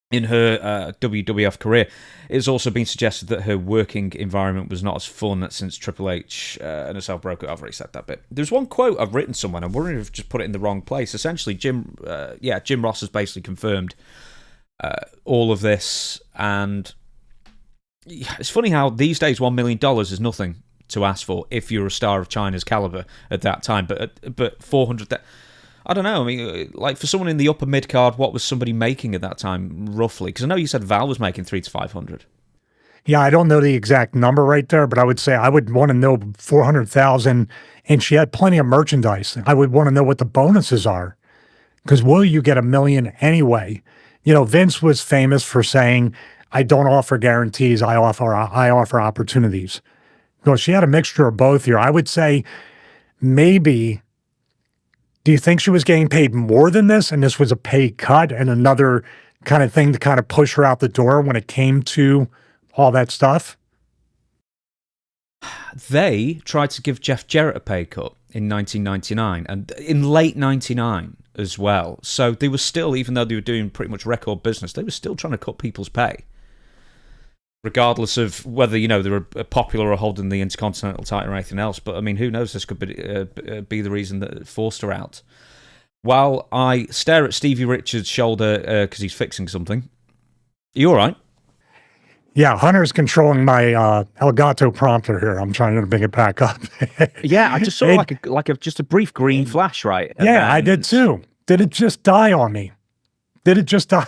in her WWF career. It's also been suggested that her working environment was not as fun since Triple H and herself broke up. I've already said that bit. There's one quote I've written somewhere, I'm wondering if I've just put it in the wrong place. Essentially, Jim Ross has basically confirmed all of this, and it's funny how these days $1 million is nothing to ask for if you're a star of Chyna's caliber at that time, but 400, I don't know. I mean, like, for someone in the upper mid card, what was somebody making at that time roughly? Because I know you said Val was making 300 to 500. Yeah, I don't know the exact number right there, but I would say I would want to know 400,000, and she had plenty of merchandise. I would want to know what the bonuses are, because will you get $1 million anyway? Vince was famous for saying, "I don't offer guarantees. I offer opportunities." Well, she had a mixture of both here. I would say maybe, do you think she was getting paid more than this, and this was a pay cut and another kind of thing to kind of push her out the door when it came to all that stuff? They tried to give Jeff Jarrett a pay cut in 1999 and in late 99 as well. So they were still, even though they were doing pretty much record business, they were still trying to cut people's pay, regardless of whether, they were popular or holding the Intercontinental title or anything else. But, I mean, who knows? This could be the reason that forced her out. While I stare at Stevie Richards' shoulder because he's fixing something. Are you all right? Yeah, Hunter's controlling my Elgato prompter here. I'm trying to bring it back up. Yeah, I just saw just a brief green flash, right? Yeah, I did too. Did it just die on me? Did it just die?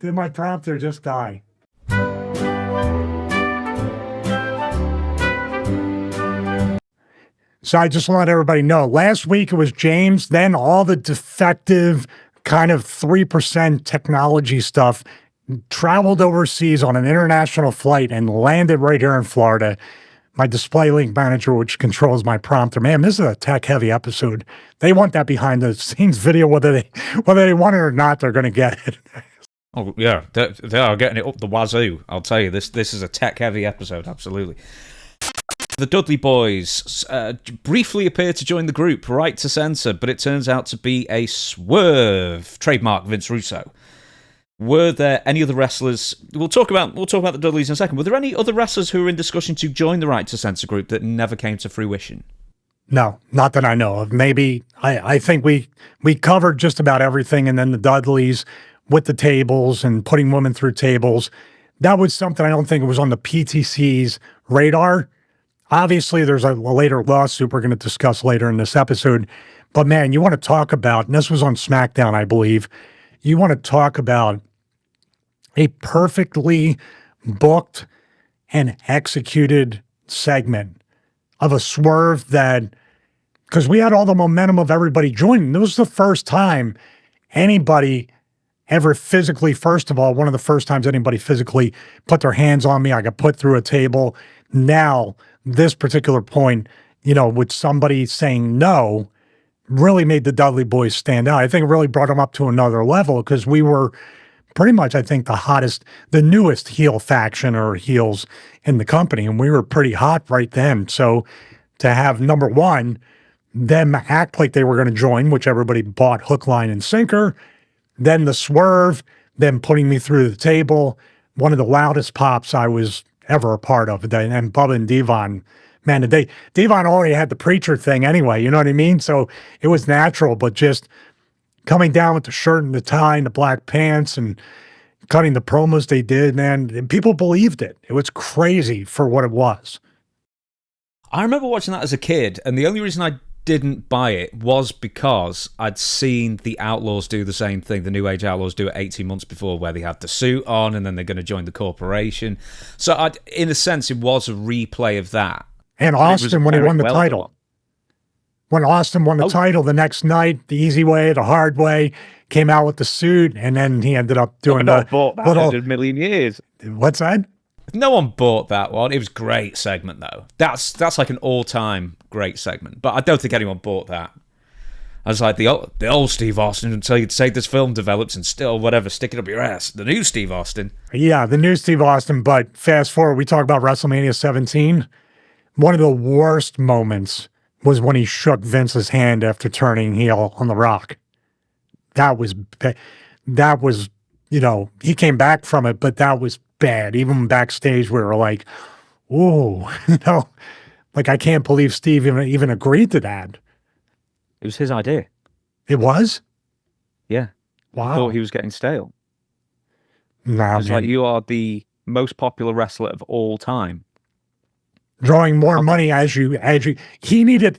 Did my prompter just die? So I just want everybody to know, last week it was James, then all the defective kind of 3% technology stuff traveled overseas on an international flight and landed right here in Florida. My display link manager, which controls my prompter. Man, this is a tech-heavy episode. They want that behind-the-scenes video, whether they want it or not, they're going to get it. Oh, yeah, they are getting it up the wazoo. I'll tell you, this is a tech-heavy episode, absolutely. The Dudley Boys briefly appear to join the group, Right to Censor, but it turns out to be a swerve. Trademark Vince Russo. Were there any other wrestlers? We'll talk about the Dudleys in a second. Were there any other wrestlers who were in discussion to join the Right to Censor group that never came to fruition? No, not that I know of. Maybe I think we covered just about everything, and then the Dudleys with the tables and putting women through tables. That was something I don't think it was on the PTC's radar. Obviously, there's a later lawsuit we're going to discuss later in this episode. But man, you want to talk about, and this was on SmackDown, I believe, you want to talk about a perfectly booked and executed segment of a swerve that, because we had all the momentum of everybody joining. This was the first time anybody ever physically, first of all, one of the first times anybody physically put their hands on me. I got put through a table. Now, this particular point, with somebody saying no, really made the Dudley boys stand out. I think it really brought them up to another level because we were pretty much, I think, the newest heel faction or heels in the company, and we were pretty hot right then. So to have number one, them act like they were going to join, which everybody bought hook, line, and sinker, then the swerve, them putting me through the table, one of the loudest pops I was ever a part of. And Bubba and Devon, man, Devon already had the preacher thing anyway, you know what I mean? So it was natural, but just coming down with the shirt and the tie and the black pants and cutting the promos they did, man, and people believed it. It was crazy for what it was. I remember watching that as a kid, and the only reason I didn't buy it was because I'd seen the Outlaws do the same thing. The New Age Outlaws do it 18 months before, where they had the suit on and then they're going to join the corporation. So in a sense, it was a replay of that. And Austin, when he won the title. When Austin won the title the next night, the easy way, the hard way, came out with the suit, and then he ended up doing the bought that 100 million years. What's that? No one bought that one. It was a great segment, though. That's like an all-time great segment. But I don't think anyone bought that. I was like, the old Steve Austin until you'd say this film develops and still whatever, stick it up your ass. The new Steve Austin. Yeah, the new Steve Austin. But fast forward, we talk about WrestleMania 17. One of the worst moments was when he shook Vince's hand after turning heel on The Rock. That was, he came back from it, but that was bad. Even backstage, we were like, "Ooh," like I can't believe Steve even agreed to that. It was his idea. It was? Yeah. Wow. I thought he was getting stale. Nah, it's like, you are the most popular wrestler of all time. Drawing more money as you he needed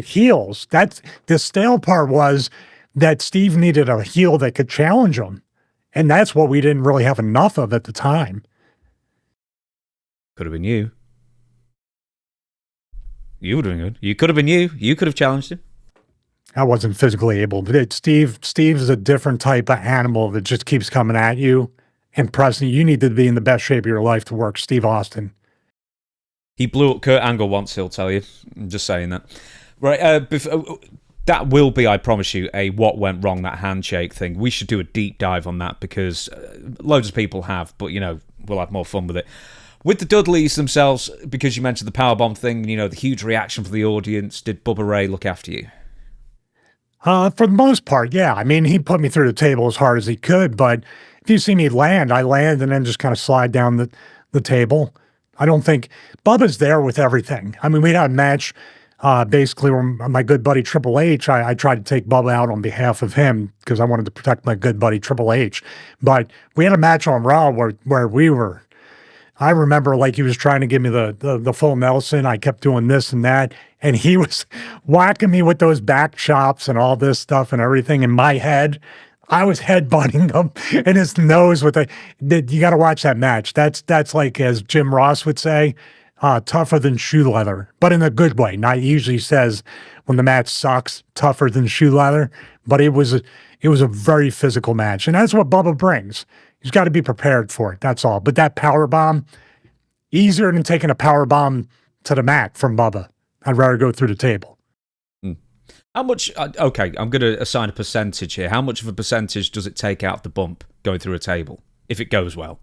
heels. That's the stale part, was that Steve needed a heel that could challenge him. And that's what we didn't really have enough of at the time. Could have been you. You were doing good. You could have been you. You could have challenged him. I wasn't physically able, but Steve is a different type of animal that just keeps coming at you and pressing. You need to be in the best shape of your life to work Steve Austin. He blew up Kurt Angle once, he'll tell you. I'm just saying that. Right, that will be, I promise you, a what went wrong, that handshake thing. We should do a deep dive on that because loads of people have, but, we'll have more fun with it. With the Dudleys themselves, because you mentioned the powerbomb thing, the huge reaction from the audience, did Bubba Ray look after you? For the most part, yeah. I mean, he put me through the table as hard as he could, but if you see me land, I land and then just kind of slide down the table. I don't think Bubba's there with everything. I mean, we had a match basically where my good buddy Triple H, I tried to take Bubba out on behalf of him because I wanted to protect my good buddy Triple H. But we had a match on Raw where we were, I remember like he was trying to give me the full Nelson. I kept doing this and that. And he was whacking me with those back chops and all this stuff and everything in my head. I was headbutting him in his nose with you got to watch that match. That's like, as Jim Ross would say, tougher than shoe leather, but in a good way. Not usually says when the match sucks, tougher than shoe leather, but it was a very physical match. And that's what Bubba brings. He's got to be prepared for it. That's all. But that power bomb, easier than taking a power bomb to the mat from Bubba. I'd rather go through the table. How much, okay, I'm going to assign a percentage here. How much of a percentage does it take out the bump going through a table, if it goes well?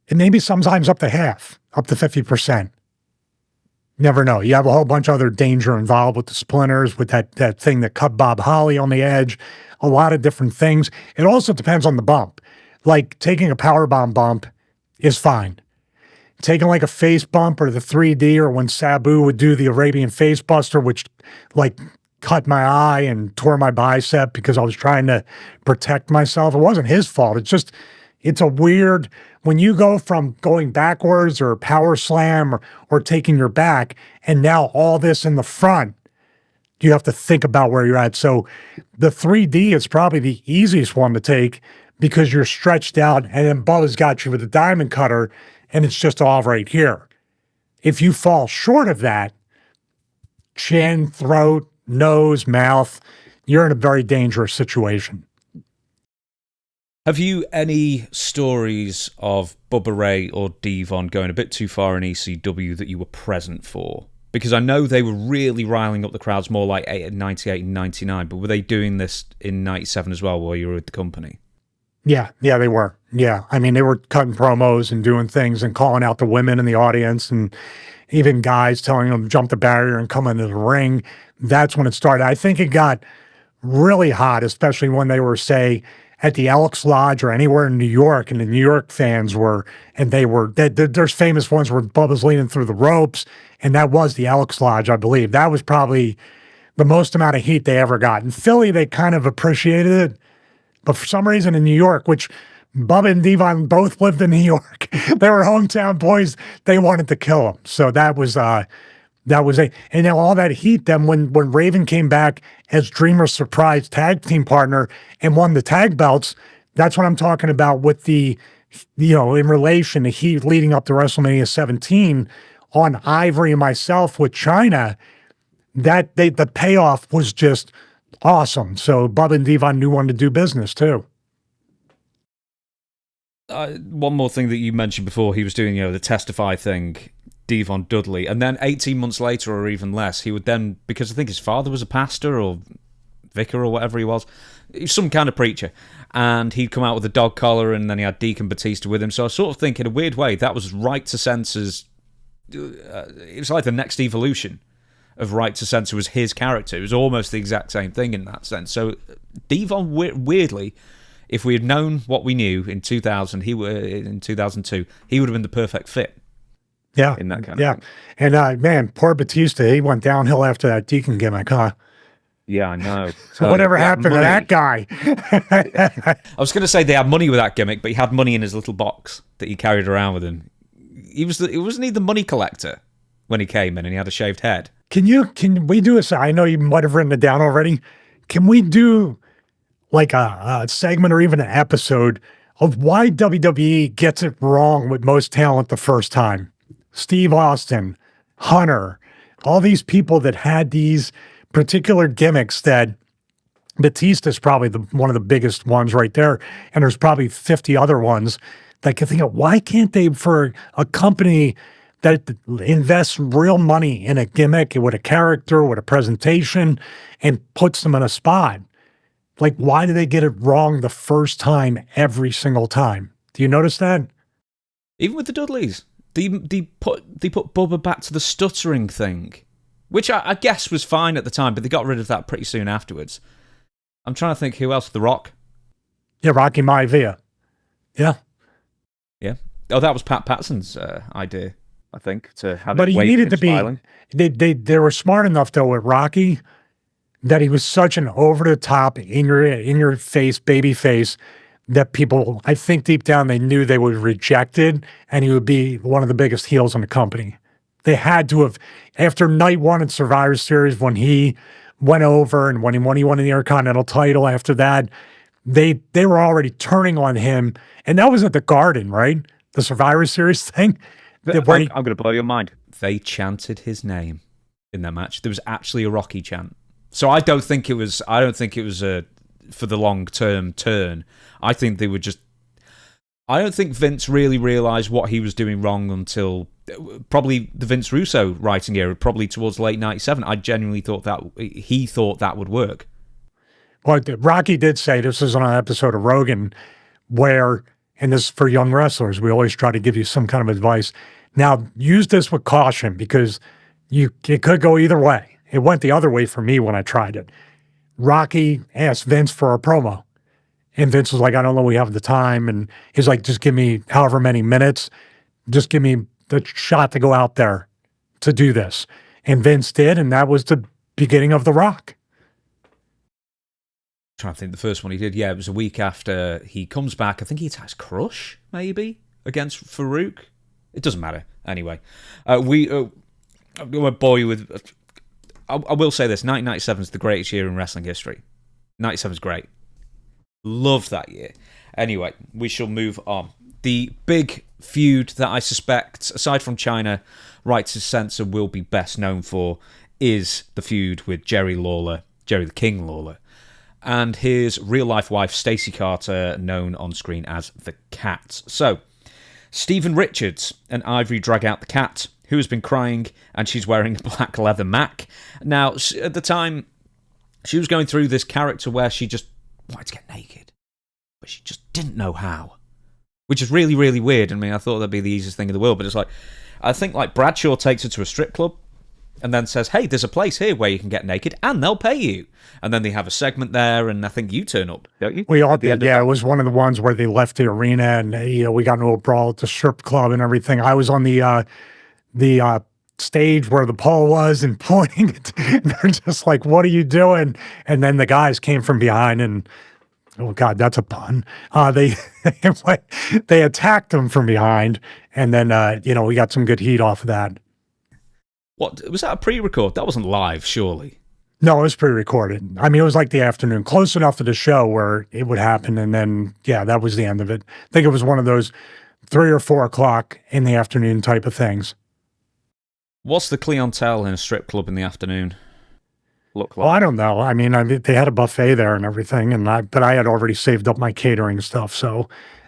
And maybe sometimes up to half, up to 50%. Never know. You have a whole bunch of other danger involved with the splinters, with that thing that cut Bob Holly on the edge, a lot of different things. It also depends on the bump. Like taking a powerbomb bump is fine. Taking like a face bump or the 3D, or when Sabu would do the Arabian face buster, which like cut my eye and tore my bicep because I was trying to protect myself. It wasn't his fault. It's a weird, when you go from going backwards or power slam or taking your back, and now all this in the front, you have to think about where you're at. So the 3D is probably the easiest one to take because you're stretched out, and then Bubba's got you with a diamond cutter, and it's just all right here. If you fall short of that, chin, throat, nose, mouth, you're in a very dangerous situation. Have you any stories of Bubba Ray or Devon going a bit too far in ECW that you were present for? Because I know they were really riling up the crowds more like 98 and 99, but were they doing this in 97 as well while you were with the company? Yeah, they were. Yeah, I mean, they were cutting promos and doing things and calling out the women in the audience, and even guys telling them to jump the barrier and come into the ring. That's when it started. I think it got really hot, especially when they were, say, at the Elks Lodge or anywhere in New York, and the New York fans were, and there's famous ones where Bubba's leaning through the ropes, and that was the Elks Lodge, I believe. That was probably the most amount of heat they ever got. In Philly, they kind of appreciated it, but for some reason in New York, which Bubba and Devon both lived in New York, they were hometown boys, they wanted to kill him. So that was and now all that heat, then when Raven came back as Dreamer's surprise tag team partner and won the tag belts, that's what I'm talking about with the, in relation to heat leading up to WrestleMania 17 on Ivory and myself with Chyna, the payoff was just awesome. So Bubba and Devon knew when to do business too. One more thing that you mentioned before, he was doing, the Testify thing, Devon Dudley, and then 18 months later or even less, he would then, because I think his father was a pastor or vicar or whatever he was some kind of preacher, and he'd come out with a dog collar, and then he had Deacon Batista with him. So I sort of think, in a weird way, that was Right to Censor's, it was like the next evolution of Right to Censor was his character. It was almost the exact same thing in that sense. So Devon, weirdly, if we had known what we knew in 2000, in 2002, he would have been the perfect fit. Yeah, in that kind of thing. And man, poor Batista, he went downhill after that Deacon gimmick, huh? Yeah, I know. So whatever happened to that guy? I was going to say they had money with that gimmick, but he had money in his little box that he carried around with him. Wasn't he the money collector when he came in and he had a shaved head? Can we do I know you might have written it down already. Can we do like a segment or even an episode of why WWE gets it wrong with most talent the first time? Steve Austin, Hunter, all these people that had these particular gimmicks that Batista's probably one of the biggest ones right there. And there's probably 50 other ones that can think of, why can't they, for a company that invests real money in a gimmick with a character, with a presentation, and puts them in a spot? Like, why do they get it wrong the first time every single time? Do you notice that? Even with the Dudleys, they put Bubba back to the stuttering thing, which I guess was fine at the time, but they got rid of that pretty soon afterwards. I'm trying to think who else. The Rock. Yeah, Rocky Maivia. Yeah. Yeah. Oh, that was Pat Patson's idea, I think, to have but it he wave needed to smiling. Be. They were smart enough though with Rocky that he was such an over the top, in your face, baby face, that people, I think deep down, they knew they would reject it, and he would be one of the biggest heels in the company. They had to have, after night one in Survivor Series, when he went over and when he won the Intercontinental title, after that, they were already turning on him. And that was at the Garden, right? The Survivor Series thing. I'm going to blow your mind. They chanted his name in that match. There was actually a Rocky chant. So I don't think it was a for the long-term turn. I think they were just... I don't think Vince really realised what he was doing wrong until probably the Vince Russo writing era, probably towards late 97. I genuinely thought he thought that would work. Well, Rocky did say, this is on an episode of Rogan, where, and this is for young wrestlers, we always try to give you some kind of advice. Now, use this with caution, because It could go either way. It went the other way for me when I tried it. Rocky asked Vince for a promo, and Vince was like, I don't know, we have the time. And he's like, just give me however many minutes. Just give me the shot to go out there to do this. And Vince did, and that was the beginning of The Rock. Trying to think the first one he did. Yeah, it was a week after he comes back. I think he attacks Crush, maybe, against Farouk. It doesn't matter. Anyway, I'm going to bore you with... I will say this, 1997 is the greatest year in wrestling history. 97 is great. Loved that year. Anyway, we shall move on. The big feud that I suspect, aside from Chyna, Right to Censor will be best known for is the feud with Jerry Lawler, Jerry the King Lawler, and his real-life wife, Stacey Carter, known on screen as the Cat. So, Stephen Richards and Ivory drag out the Cat, who has been crying, and she's wearing a black leather Mac. Now, at the time, she was going through this character where she just wanted to get naked, but she just didn't know how, which is really, really weird. I mean, I thought that'd be the easiest thing in the world, but it's like, I think like Bradshaw takes her to a strip club and then says, hey, there's a place here where you can get naked and they'll pay you. And then they have a segment there, and I think you turn up, don't you? We all did, yeah. It was one of the ones where they left the arena and we got into a brawl at the strip club and everything. I was on the stage where the pole was and pointing it. They're just like, what are you doing? And then the guys came from behind and, oh God, that's a pun. They attacked them from behind, and then we got some good heat off of that. What was that, a pre-record? That wasn't live, surely. No, it was pre-recorded. I mean, it was like the afternoon, close enough to the show where it would happen, and then that was the end of it. I think it was one of those 3 or 4 o'clock in the afternoon type of things. What's the clientele in a strip club in the afternoon look like? Well, I don't know. I mean, they had a buffet there and everything, but I had already saved up my catering stuff, so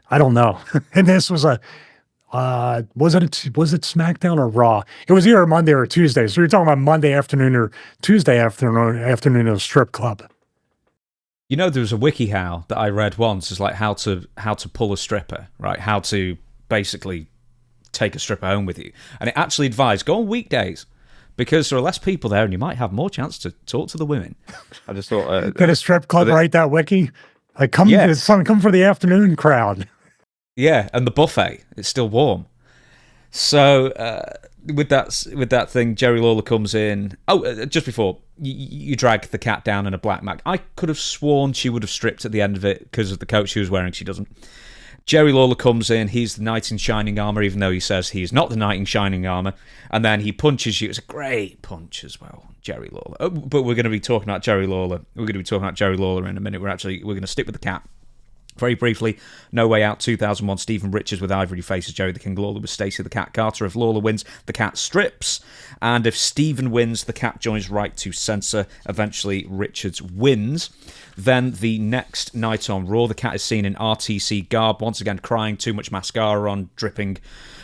I don't know. And this was was it SmackDown or Raw? It was either Monday or Tuesday. So you're talking about Monday afternoon or Tuesday afternoon at a strip club. You know, there was a WikiHow that I read once. It's like how to pull a stripper, right? How to basically take a stripper home with you, and it actually advised go on weekdays, because there are less people there and you might have more chance to talk to the women. I just thought... Did a strip club write that wiki? Like, come for the afternoon crowd. Yeah, and the buffet, it's still warm. So, with that thing, Jerry Lawler comes in. Oh, just before, you drag the Cat down in a black Mac. I could have sworn she would have stripped at the end of it because of the coat she was wearing. She doesn't. Jerry Lawler comes in, he's the knight in shining armour, even though he says he's not the knight in shining armour, and then he punches you. It's a great punch as well, Jerry Lawler. Oh, but we're going to be talking about Jerry Lawler. We're going to be talking about Jerry Lawler in a minute. We're going to stick with the Cat. Very briefly, No Way Out 2001, Stephen Richards with Ivory faces Jerry the King Lawler with Stacey the Cat Carter. If Lawler wins, the Cat strips. And if Stephen wins, the Cat joins Right to Censor. Eventually, Richards wins. Then the next night on Raw, the Cat is seen in RTC garb, once again crying, too much mascara on, dripping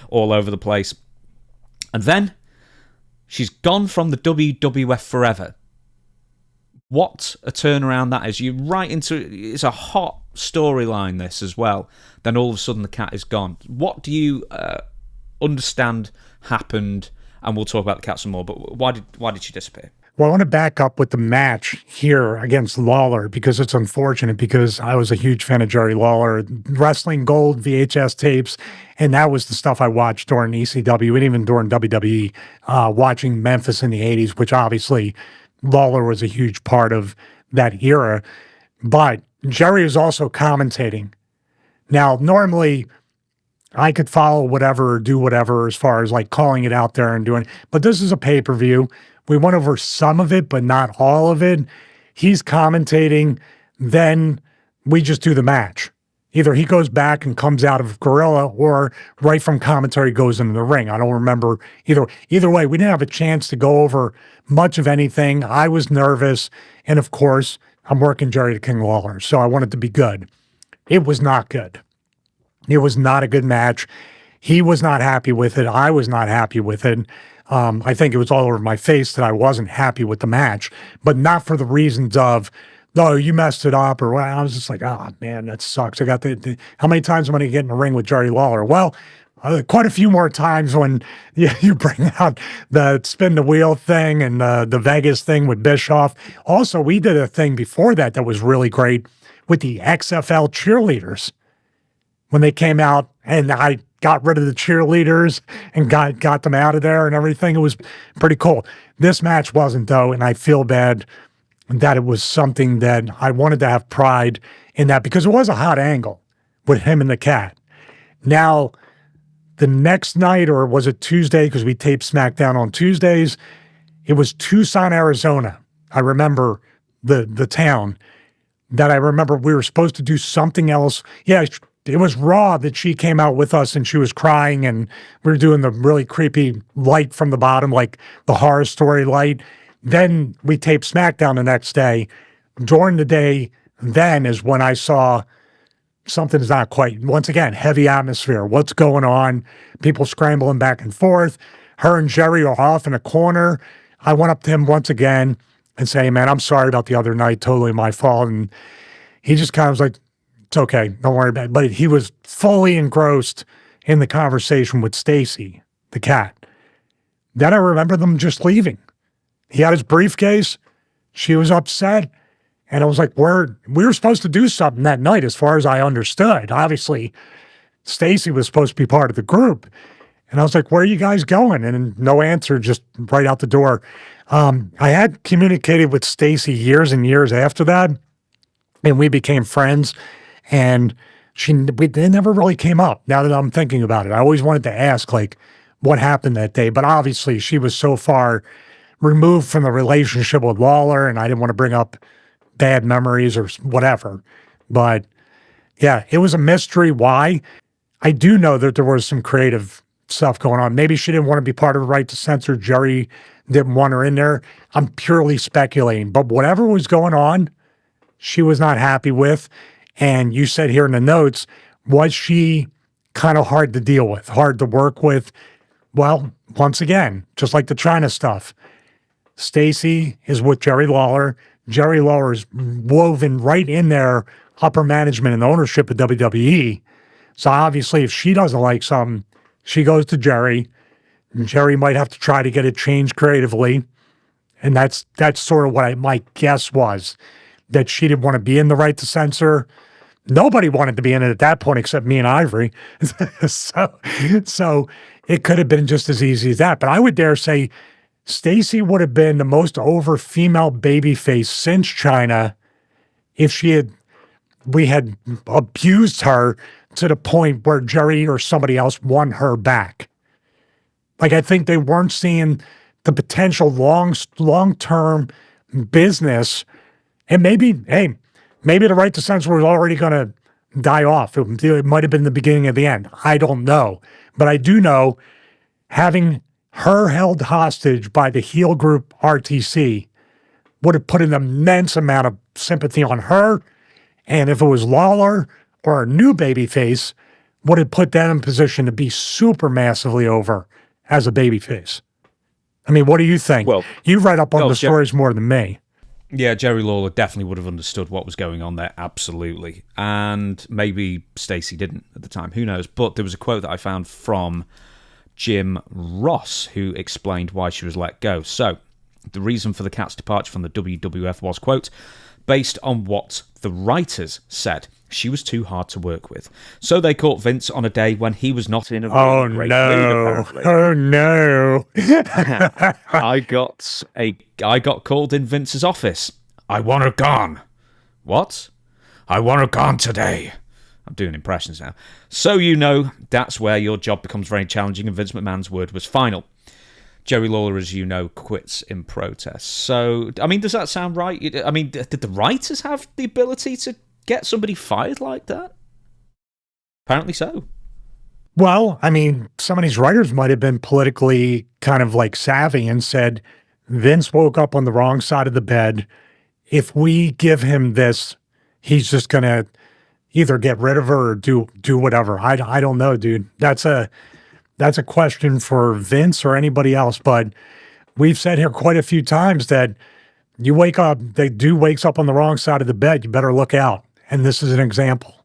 all over the place. And then she's gone from the WWF forever. What a turnaround that is. You're right into it. It's a hot storyline, this as well. Then all of a sudden the Cat is gone. What do you understand happened? And we'll talk about the Cat some more, but why did she disappear? Well, I want to back up with the match here against Lawler, because it's unfortunate, because I was a huge fan of Jerry Lawler, Wrestling Gold VHS tapes, and that was the stuff I watched during ECW and even during WWE, watching Memphis in the 80s, which obviously Lawler was a huge part of that era. But Jerry is also commentating. Now, normally I could follow whatever or do whatever as far as like calling it out there and doing, but this is a pay-per-view. We went over some of it, but not all of it. He's commentating, then we just do the match. Either he goes back and comes out of Gorilla, or right from commentary goes into the ring. I don't remember either way. We didn't have a chance to go over much of anything. I was nervous, and of course, I'm working Jerry the King Lawler, so I wanted to be good. It was not good. It was not a good match. He was not happy with it. I was not happy with it. I think it was all over my face that I wasn't happy with the match, but not for the reasons of, no, you messed it up, or I was just like, oh man, that sucks. I got how many times am I going to get in the ring with Jerry Lawler? Well, quite a few more times when you bring out the spin the wheel thing and the Vegas thing with Bischoff. Also, we did a thing before that that was really great with the XFL cheerleaders when they came out, and I got rid of the cheerleaders and got them out of there and everything. It was pretty cool. This match wasn't, though, and I feel bad that it was something that I wanted to have pride in that because it was a hot angle with him and the cat. Now, the next night, or was it Tuesday, because we taped SmackDown on Tuesdays, it was Tucson, Arizona. I remember the town that I remember we were supposed to do something else. Yeah, it was Raw that she came out with us and she was crying and we were doing the really creepy light from the bottom, like the horror story light. Then we taped SmackDown the next day. During the day, then is when I saw something's not quite, once again, heavy atmosphere. What's going on? People scrambling back and forth. Her and Jerry are off in a corner. I went up to him once again and say, "Hey, man, I'm sorry about the other night. Totally my fault." And he just kind of was like, "It's okay. Don't worry about it." But he was fully engrossed in the conversation with Stacy, the cat. Then I remember them just leaving. He had his briefcase. She was upset. And I was like, we were supposed to do something that night, as far as I understood. Obviously, Stacy was supposed to be part of the group. And I was like, "Where are you guys going?" And no answer, just right out the door. I had communicated with Stacy years and years after that, and we became friends. And it never really came up, now that I'm thinking about it. I always wanted to ask, like, what happened that day. But obviously, she was so far removed from the relationship with Lawler, and I didn't want to bring up bad memories or whatever. But yeah, it was a mystery why. I do know that there was some creative stuff going on. Maybe she didn't want to be part of the Right to Censor. Jerry didn't want her in there. I'm purely speculating. But whatever was going on, she was not happy with. And you said here in the notes, was she kind of hard to deal with, hard to work with? Well, once again, just like the Chyna stuff, Stacy is with Jerry Lawler. Jerry Lawler is woven right in their upper management and ownership of WWE. So obviously, if she doesn't like something, she goes to Jerry. And Jerry might have to try to get it changed creatively. And that's sort of what my guess was, that she didn't want to be in the Right to Censor. Nobody wanted to be in it at that point except me and Ivory. So it could have been just as easy as that. But I would dare say Stacy would have been the most over female babyface since Chyna if we had abused her to the point where Jerry or somebody else won her back. Like, I think they weren't seeing the potential long-term business. And maybe the Right to Censor was already going to die off. It might have been the beginning of the end. I don't know. But I do know having her held hostage by the heel group RTC would have put an immense amount of sympathy on her. And if it was Lawler or a new babyface, would have put them in position to be super massively over as a babyface. I mean, what do you think? Well, you read up on the stories more than me. Yeah, Jerry Lawler definitely would have understood what was going on there, absolutely. And maybe Stacy didn't at the time, who knows? But there was a quote that I found from Jim Ross, who explained why she was let go. So, the reason for the cat's departure from the WWF was, quote, based on what the writers said. She was too hard to work with. So they caught Vince on a day when he was not in a great mood, apparently. Oh, no. I got called in Vince's office. "I want her gone." "What?" "I want her gone today." I'm doing impressions now. So you know, that's where your job becomes very challenging, and Vince McMahon's word was final. Jerry Lawler, as you know, quits in protest. So, I mean, does that sound right? I mean, did the writers have the ability to get somebody fired like that? Apparently so. Well, I mean, some of these writers might have been politically kind of like savvy and said, Vince woke up on the wrong side of the bed. If we give him this, he's just going to either get rid of her or do whatever. I don't know, dude. That's a question for Vince or anybody else. But we've said here quite a few times that you wake up, the dude wakes up on the wrong side of the bed, you better look out. And this is an example.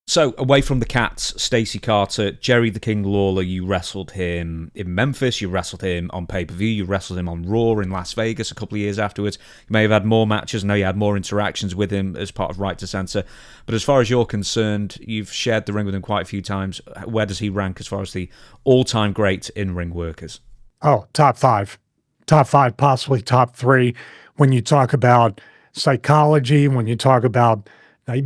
So, away from the Cats, Stacey Carter, Jerry the King Lawler, you wrestled him in Memphis, you wrestled him on pay-per-view, you wrestled him on Raw in Las Vegas a couple of years afterwards. You may have had more matches, I know you had more interactions with him as part of Right to Censor, but as far as you're concerned, you've shared the ring with him quite a few times. Where does he rank as far as the all-time great in-ring workers? Oh, top 5. Top 5, possibly top 3. When you talk about psychology, when you talk about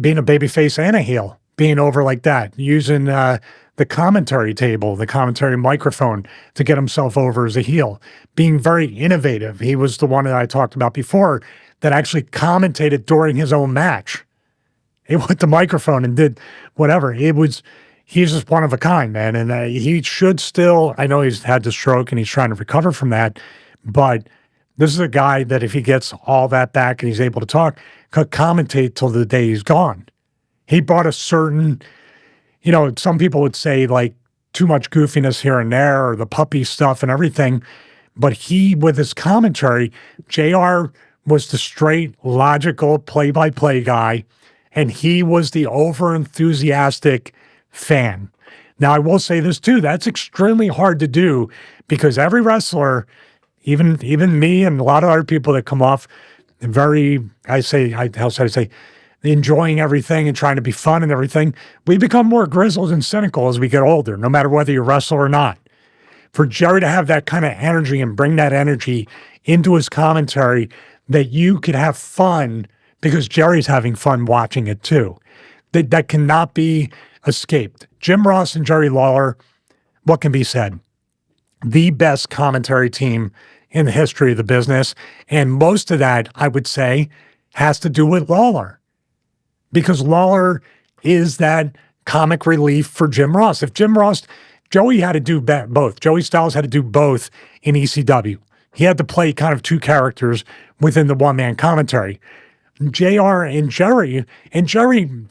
being a babyface and a heel, being over like that, using the commentary table, the commentary microphone to get himself over as a heel, being very innovative. He was the one that I talked about before that actually commentated during his own match. He went the microphone and did whatever. He's just one of a kind, man. And he should still, I know he's had the stroke and he's trying to recover from that, but this is a guy that if he gets all that back and he's able to talk, could commentate till the day he's gone. He brought a certain, some people would say like too much goofiness here and there or the puppy stuff and everything. But he, with his commentary, JR was the straight, logical play-by-play guy. And he was the over-enthusiastic fan. Now, I will say this too. That's extremely hard to do because every wrestler, even me and a lot of other people that come off very, enjoying everything and trying to be fun and everything, we become more grizzled and cynical as we get older, no matter whether you wrestle or not. For Jerry to have that kind of energy and bring that energy into his commentary, that you could have fun because Jerry's having fun watching it too, that cannot be escaped. Jim Ross and Jerry Lawler, what can be said? The best commentary team in the history of the business. And most of that, I would say, has to do with Lawler. Because Lawler is that comic relief for Jim Ross. If Jim Ross, Joey had to do both. Joey Styles had to do both in ECW. He had to play kind of two characters within the one-man commentary. JR and Jerry,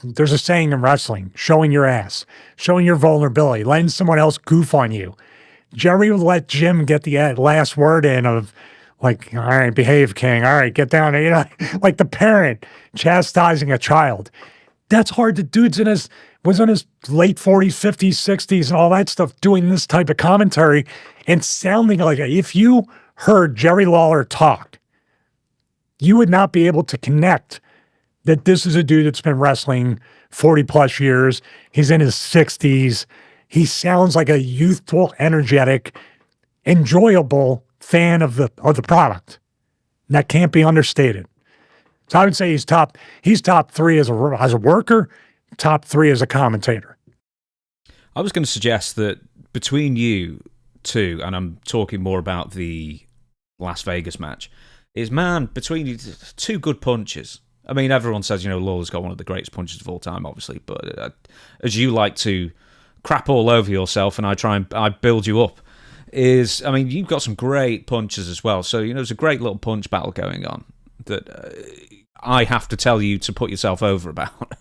there's a saying in wrestling, showing your ass, showing your vulnerability, letting someone else goof on you. Jerry would let Jim get the last word in of like, all right, behave, King. All right, get down. Like the parent chastising a child. That's hard to do. Was in his late 40s, 50s, 60s, and all that stuff, doing this type of commentary and sounding like if you heard Jerry Lawler talk, you would not be able to connect that this is a dude that's been wrestling 40 plus years. He's in his 60s. He sounds like a youthful, energetic, enjoyable fan of the product. And that can't be understated. So I would say he's top 3 as a worker, top 3 as a commentator. I was going to suggest that between you two, and I'm talking more about the Las Vegas match, is, man, between you, 2 good punches. I mean, everyone says, Lawler's got one of the greatest punches of all time, obviously, but as you like to crap all over yourself and I build you up, you've got some great punches as well. So, there's a great little punch battle going on that I have to tell you to put yourself over about.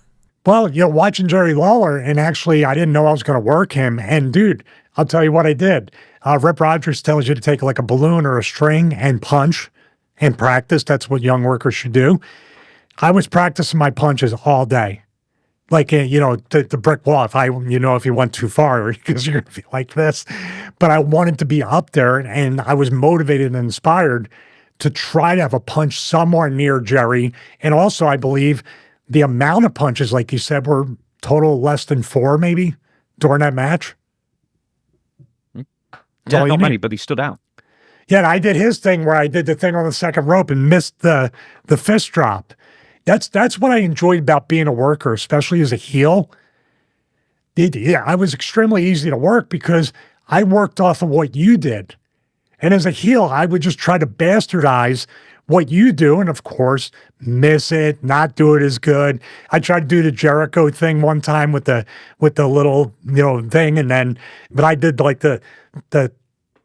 Well, watching Jerry Lawler, and actually I didn't know I was going to work him. And dude, I'll tell you what I did. Rip Rogers tells you to take like a balloon or a string and punch and practice. That's what young workers should do. I was practicing my punches all day. Like, the brick wall, if you went too far, because you're going to be like this. But I wanted to be up there, and I was motivated and inspired to try to have a punch somewhere near Jerry. And also, I believe the amount of punches, like you said, were total less than 4, maybe, during that match. Yeah, not many, but he stood out. Yeah, and I did his thing where I did the thing on the second rope and missed the fist drop. That's what I enjoyed about being a worker, especially as a heel. I was extremely easy to work because I worked off of what you did. And as a heel, I would just try to bastardize what you do and, of course, miss it, not do it as good. I tried to do the Jericho thing one time with the little, thing, but I did like the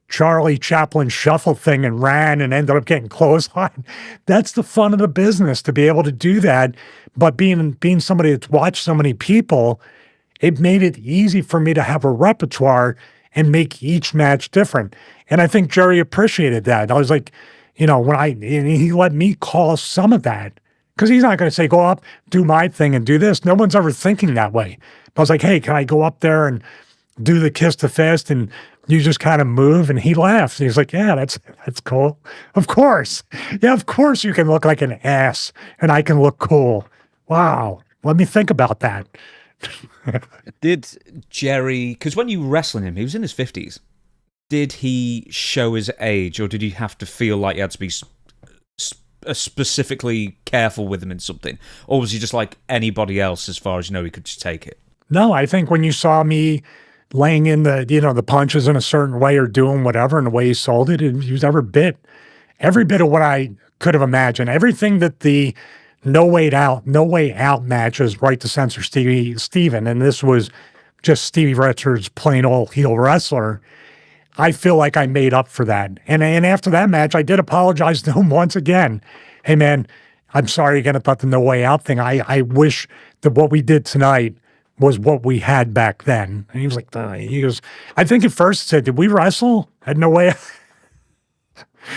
Charlie Chaplin shuffle thing and ran and ended up getting clothesline. That's the fun of the business, to be able to do that. But being somebody that's watched so many people, it made it easy for me to have a repertoire and make each match different. And I think Jerry appreciated that. I was like, he let me call some of that. Because he's not going to say, go up, do my thing and do this. No one's ever thinking that way. I was like, hey, can I go up there and do the kiss to fist and you just kind of move? And he laughs. He's like, yeah, that's cool. Of course. Yeah, of course you can look like an ass and I can look cool. Wow. Let me think about that. Did Jerry, because when you were wrestling him, he was in his 50s. Did he show his age, or did you have to feel like you had to be specifically careful with him in something? Or was he just like anybody else as far as you know, he could just take it? No, I think when you saw me laying in the punches in a certain way or doing whatever, and the way he sold it, he was every bit of what I could have imagined. Everything that the no way out matches, right, to Censor Steven, and this was just Stevie Richards, plain old heel wrestler. I feel like I made up for that. And after that match, I did apologize to him once again. Hey, man, I'm sorry again about the no way out thing. I wish that what we did tonight was what we had back then. And he was like, he goes, I think at first he said, did we wrestle at no way out?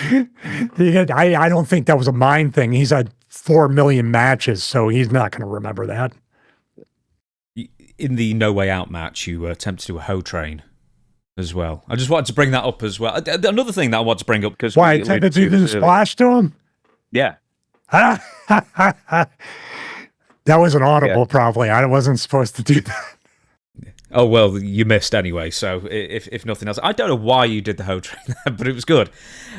I don't think that was a mind thing. He's had 4 million matches, so he's not going to remember that. In the no way out match, you attempted to do a hoe train as well. I just wanted to bring that up as well. Another thing that I want to bring up, because why, I attempted to do the splash to him? Yeah. That was an audible, probably. I wasn't supposed to do that. Oh, well, you missed anyway, so if nothing else. I don't know why you did the hoe train, but it was good.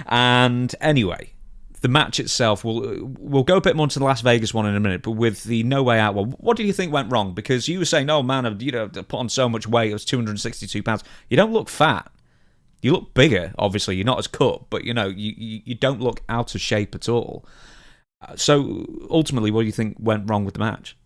And anyway, the match itself, we'll go a bit more into the Las Vegas one in a minute, but with the No Way Out one, what do you think went wrong? Because you were saying, oh man, I put on so much weight, it was 262 pounds. You don't look fat. You look bigger, obviously. You're not as cut, but you don't look out of shape at all. So ultimately, what do you think went wrong with the match?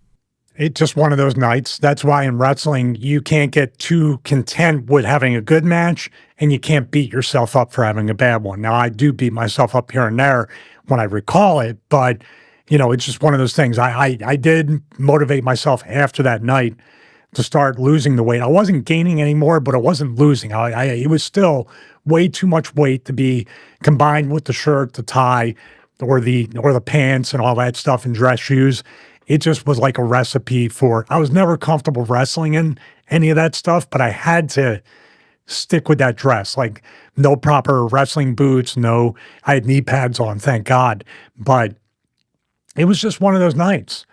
It's just one of those nights. That's why in wrestling, you can't get too content with having a good match, and you can't beat yourself up for having a bad one. Now, I do beat myself up here and there when I recall it, but, it's just one of those things. I did motivate myself after that night to start losing the weight. I wasn't gaining anymore, but I wasn't losing. It was still way too much weight to be combined with the shirt, the tie, or the pants and all that stuff, and dress shoes. It just was like a recipe for, I was never comfortable wrestling in any of that stuff, but I had to stick with that dress, like no proper wrestling boots, I had knee pads on, thank God. But it was just one of those nights.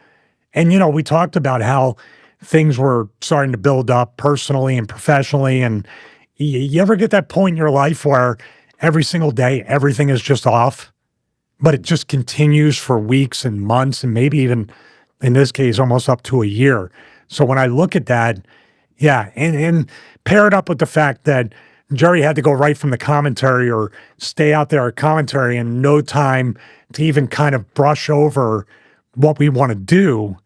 And, we talked about how things were starting to build up personally and professionally. And you ever get that point in your life where every single day, everything is just off, but it just continues for weeks and months and maybe even, in this case, almost up to a year. So when I look at that, yeah, and pair it up with the fact that Jerry had to go right from the commentary or stay out there at commentary and no time to even kind of brush over what we want to do,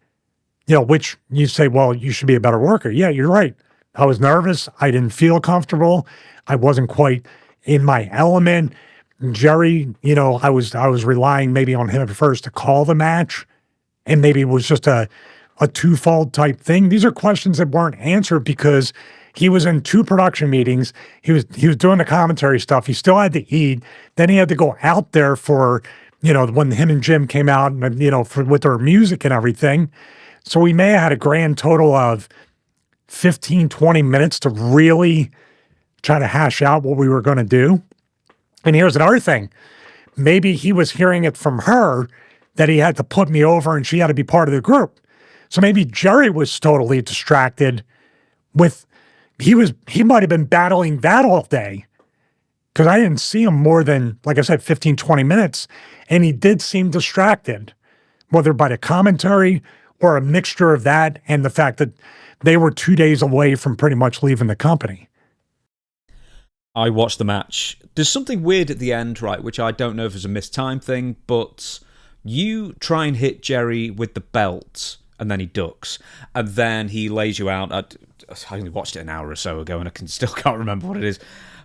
which you say, well, you should be a better worker. Yeah, you're right. I was nervous. I didn't feel comfortable. I wasn't quite in my element. Jerry, I was relying maybe on him at first to call the match. And maybe it was just a twofold type thing. These are questions that weren't answered because he was in 2 production meetings. He was doing the commentary stuff. He still had to eat. Then he had to go out there for, when him and Jim came out, and, with their music and everything. So we may have had a grand total of 15, 20 minutes to really try to hash out what we were going to do. And here's another thing. Maybe he was hearing it from her that he had to put me over and she had to be part of the group. So maybe Jerry was totally distracted with, he might have been battling that all day because I didn't see him more than, like I said, 15, 20 minutes. And he did seem distracted, whether by the commentary or a mixture of that and the fact that they were 2 days away from pretty much leaving the company. I watched the match. There's something weird at the end, right, which I don't know if it's a missed time thing, but you try and hit Jerry with the belt, and then he ducks, and then he lays you out. I only watched it an hour or so ago, and I still can't remember what it is.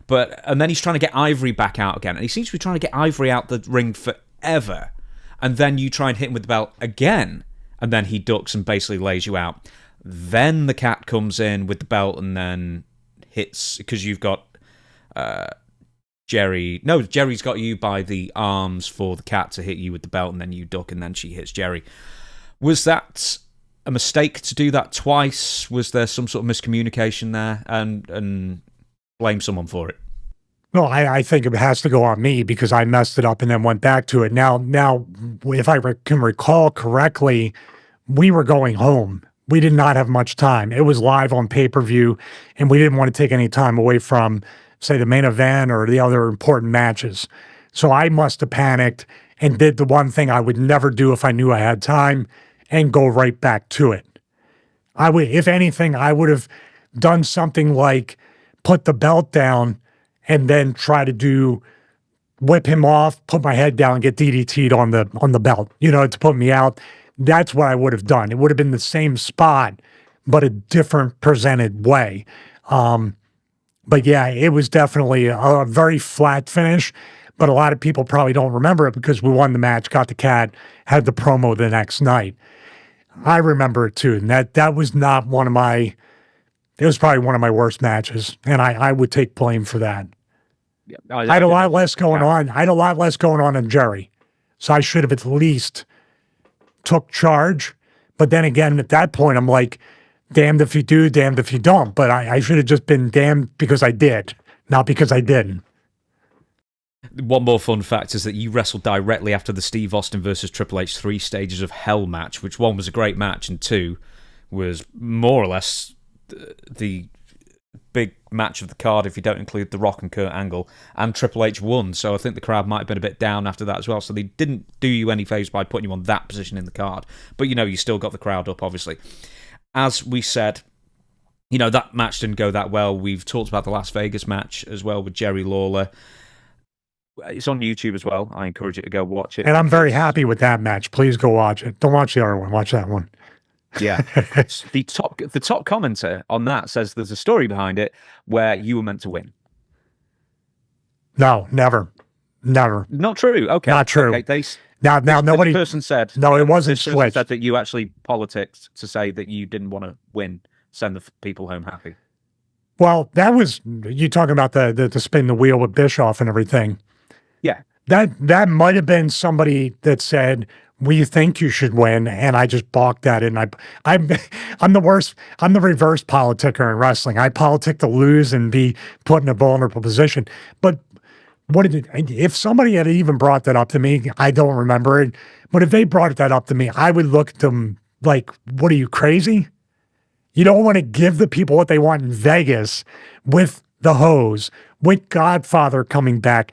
And then he's trying to get Ivory back out again, and he seems to be trying to get Ivory out the ring forever. And then you try and hit him with the belt again, and then he ducks and basically lays you out. Then the cat comes in with the belt and then hits, because you've got Jerry. No, Jerry's got you by the arms for the cat to hit you with the belt, and then you duck, and then she hits Jerry. Was that a mistake to do that twice? Was there some sort of miscommunication there, and blame someone for it? No, I think it has to go on me because I messed it up and then went back to it. Now, if I can recall correctly, we were going home. We did not have much time. It was live on pay-per-view, and we didn't want to take any time away from, say, the main event or the other important matches. So I must have panicked and did the one thing I would never do if I knew I had time and go right back to it. I would, if anything, I would have done something like put the belt down and then try to whip him off, put my head down, and get DDT'd on the belt, to put me out. That's what I would have done. It would have been the same spot, but a different presented way. But yeah, it was definitely a very flat finish, but a lot of people probably don't remember it because we won the match, got the cat, had the promo the next night. I remember it too, and that was not one of my, it was probably one of my worst matches, and I would take blame for that. Yeah, I had a lot less going on. I had a lot less going on than Jerry. So I should have at least took charge. But then again, at that point, I'm like, damned if you do, damned if you don't. But I should have just been damned because I did, not because I didn't. One more fun fact is that you wrestled directly after the Steve Austin versus Triple H 3 Stages of Hell match, which one was a great match and two was more or less the big match of the card if you don't include The Rock and Kurt Angle, and Triple H won, so I think the crowd might have been a bit down after that as well, so they didn't do you any favours by putting you on that position in the card, but you still got the crowd up, obviously. As we said, that match didn't go that well. We've talked about the Las Vegas match as well with Jerry Lawler. It's on YouTube as well. I encourage you to go watch it. And I'm very happy with that match. Please go watch it. Don't watch the other one. Watch that one. Yeah. The top commenter on that says there's a story behind it where you were meant to win. No, never. Not true. Okay. Not true. Okay. Now nobody. This person said. No, it wasn't this person switched. said that you actually politicked to say that you didn't want to win, send the people home happy. Well, that was you talking about the spin the wheel with Bischoff and everything. Yeah. That might have been somebody that said, we think you should win, and I just balked at it. And I'm the worst. I'm the reverse politicker in wrestling. I politic to lose and be put in a vulnerable position. But if somebody had even brought that up to me, I don't remember it. But if they brought that up to me, I would look at them like, "What are you, crazy? You don't want to give the people what they want in Vegas with the hose, with Godfather coming back.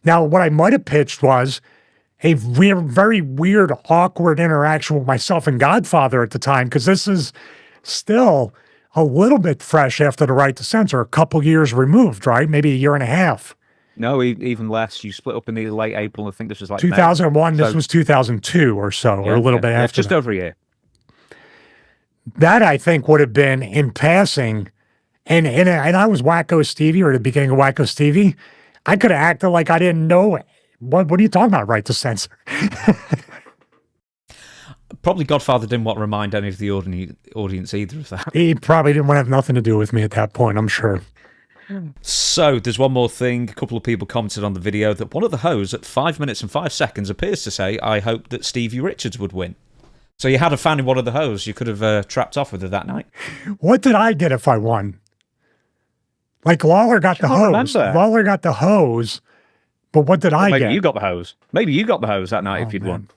Now, what I might have pitched was a very weird, awkward interaction with myself and Godfather at the time, because this is still a little bit fresh after the right to censor, a couple years removed, right? Maybe a year and a half. No, even less. You split up in the late April. I think this was like 2001. May. This was 2002 or so, or a little bit after. Just over a year. That I think would have been in passing, and I was Wacko Stevie, or at the beginning of Wacko Stevie. I could have acted like I didn't know it. What are you talking about, right to censor? Probably Godfather didn't want to remind any of the audience either of that. He probably didn't want to have nothing to do with me at that point, I'm sure. So, there's one more thing. A couple of people commented on the video that one of the hosts at 5 minutes and 5 seconds appears to say, I hope that Stevie Richards would win. So you had a fan in one of the hosts you could have trapped off with her that night. What did I get if I won? Like Lawler got the hose. Lawler got the hose. But what did I get? Maybe you got the hose. Maybe you got the hose that night if you'd won.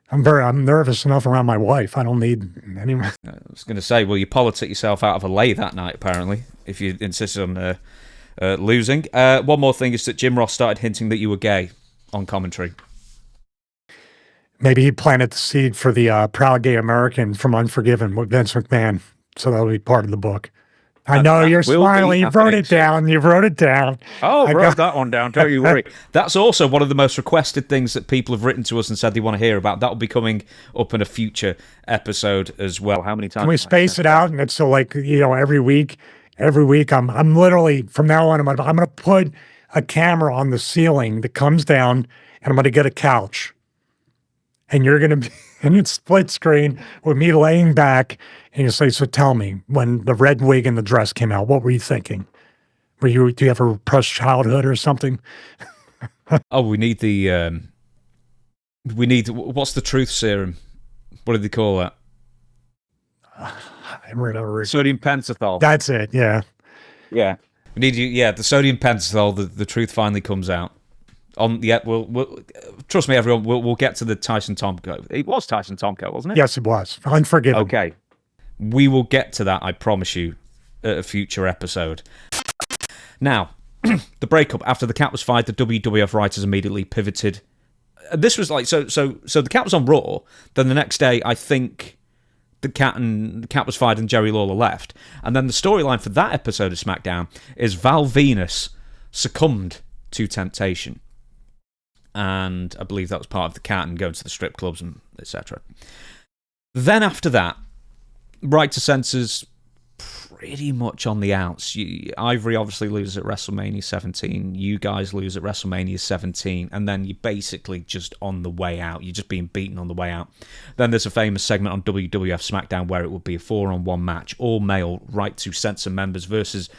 I'm nervous enough around my wife. I don't need any. I was going to say, well, you politic yourself out of a lay that night, apparently, if you insisted on losing. One more thing is that Jim Ross started hinting that you were gay on commentary. Maybe he planted the seed for the Proud Gay American from Unforgiven with Vince McMahon. So that'll be part of the book. I know you're smiling. You wrote it down. You wrote it down. Oh, I wrote that one down. Don't you worry. That's also one of the most requested things that people have written to us and said they want to hear about. That will be coming up in a future episode as well. How many times? Can we space it out? And it's so like, every week, I'm literally, from now on, I'm going to put a camera on the ceiling that comes down, and I'm going to get a couch. And you're going to be in split screen with me laying back, and you say, so tell me, when the red wig and the dress came out, what were you thinking? Do you have a repressed childhood or something? Oh, we need what's the truth serum? What did they call that? I remember. Sodium pentothal. That's it. Yeah. Yeah. We need you. Yeah, the sodium pentothal. The truth finally comes out. We'll trust me, everyone. We'll get to the Tyson Tomko. It was Tyson Tomko, wasn't it? Yes, it was. Unforgiven. Okay. We will get to that. I promise you, at a future episode. Now, the breakup after the cat was fired, the WWF writers immediately pivoted. This was like so. The cat was on Raw. Then the next day, I think the cat was fired and Jerry Lawler left. And then the storyline for that episode of SmackDown is Val Venus succumbed to temptation. And I believe that was part of the cat and going to the strip clubs and etc. Then after that, Right to Censor's pretty much on the outs. Ivory obviously loses at WrestleMania 17. You guys lose at WrestleMania 17. And then you're basically just on the way out. You're just being beaten on the way out. Then there's a famous segment on WWF SmackDown where it would be a 4-on-1 match. All male Right to Censor members versus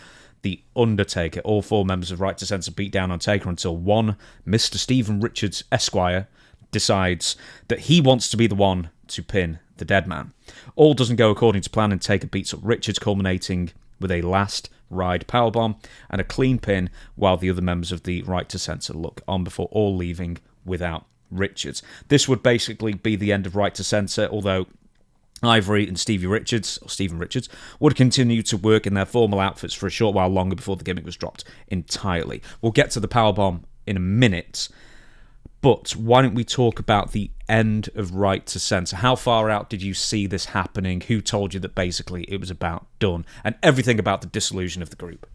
The Undertaker. All 4 members of Right to Censor beat down on Taker until one, Mr. Stephen Richards Esquire, decides that he wants to be the one to pin the dead man. All doesn't go according to plan and Taker beats up Richards, culminating with a last ride powerbomb and a clean pin while the other members of the Right to Censor look on before all leaving without Richards. This would basically be the end of Right to Censor, although Ivory and Stevie Richards, or Stephen Richards, would continue to work in their formal outfits for a short while longer before the gimmick was dropped entirely. We'll get to the powerbomb in a minute, but why don't we talk about the end of Right to Censor? How far out did you see this happening? Who told you that basically it was about done? And everything about the dissolution of the group.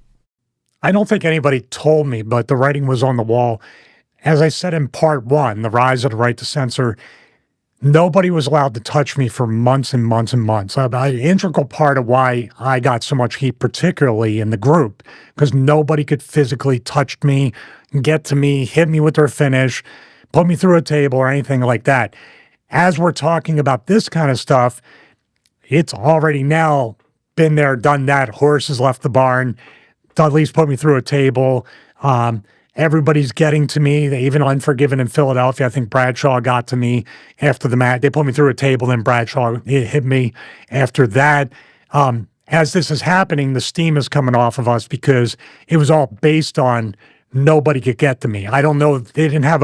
I don't think anybody told me, but the writing was on the wall. As I said in part 1, the rise of the Right to Censor, nobody was allowed to touch me for months and months and months. An integral part of why I got so much heat, particularly in the group, because nobody could physically touch me, get to me, hit me with their finish, put me through a table or anything like that. As we're talking about this kind of stuff, it's already now been there, done that. Horses left the barn. Dudley's put me through a table. Everybody's getting to me. They even Unforgiven in Philadelphia. I think Bradshaw got to me after the match. They put me through a table, then Bradshaw hit me after that. As this is happening, the steam is coming off of us because it was all based on nobody could get to me. I don't know. They didn't have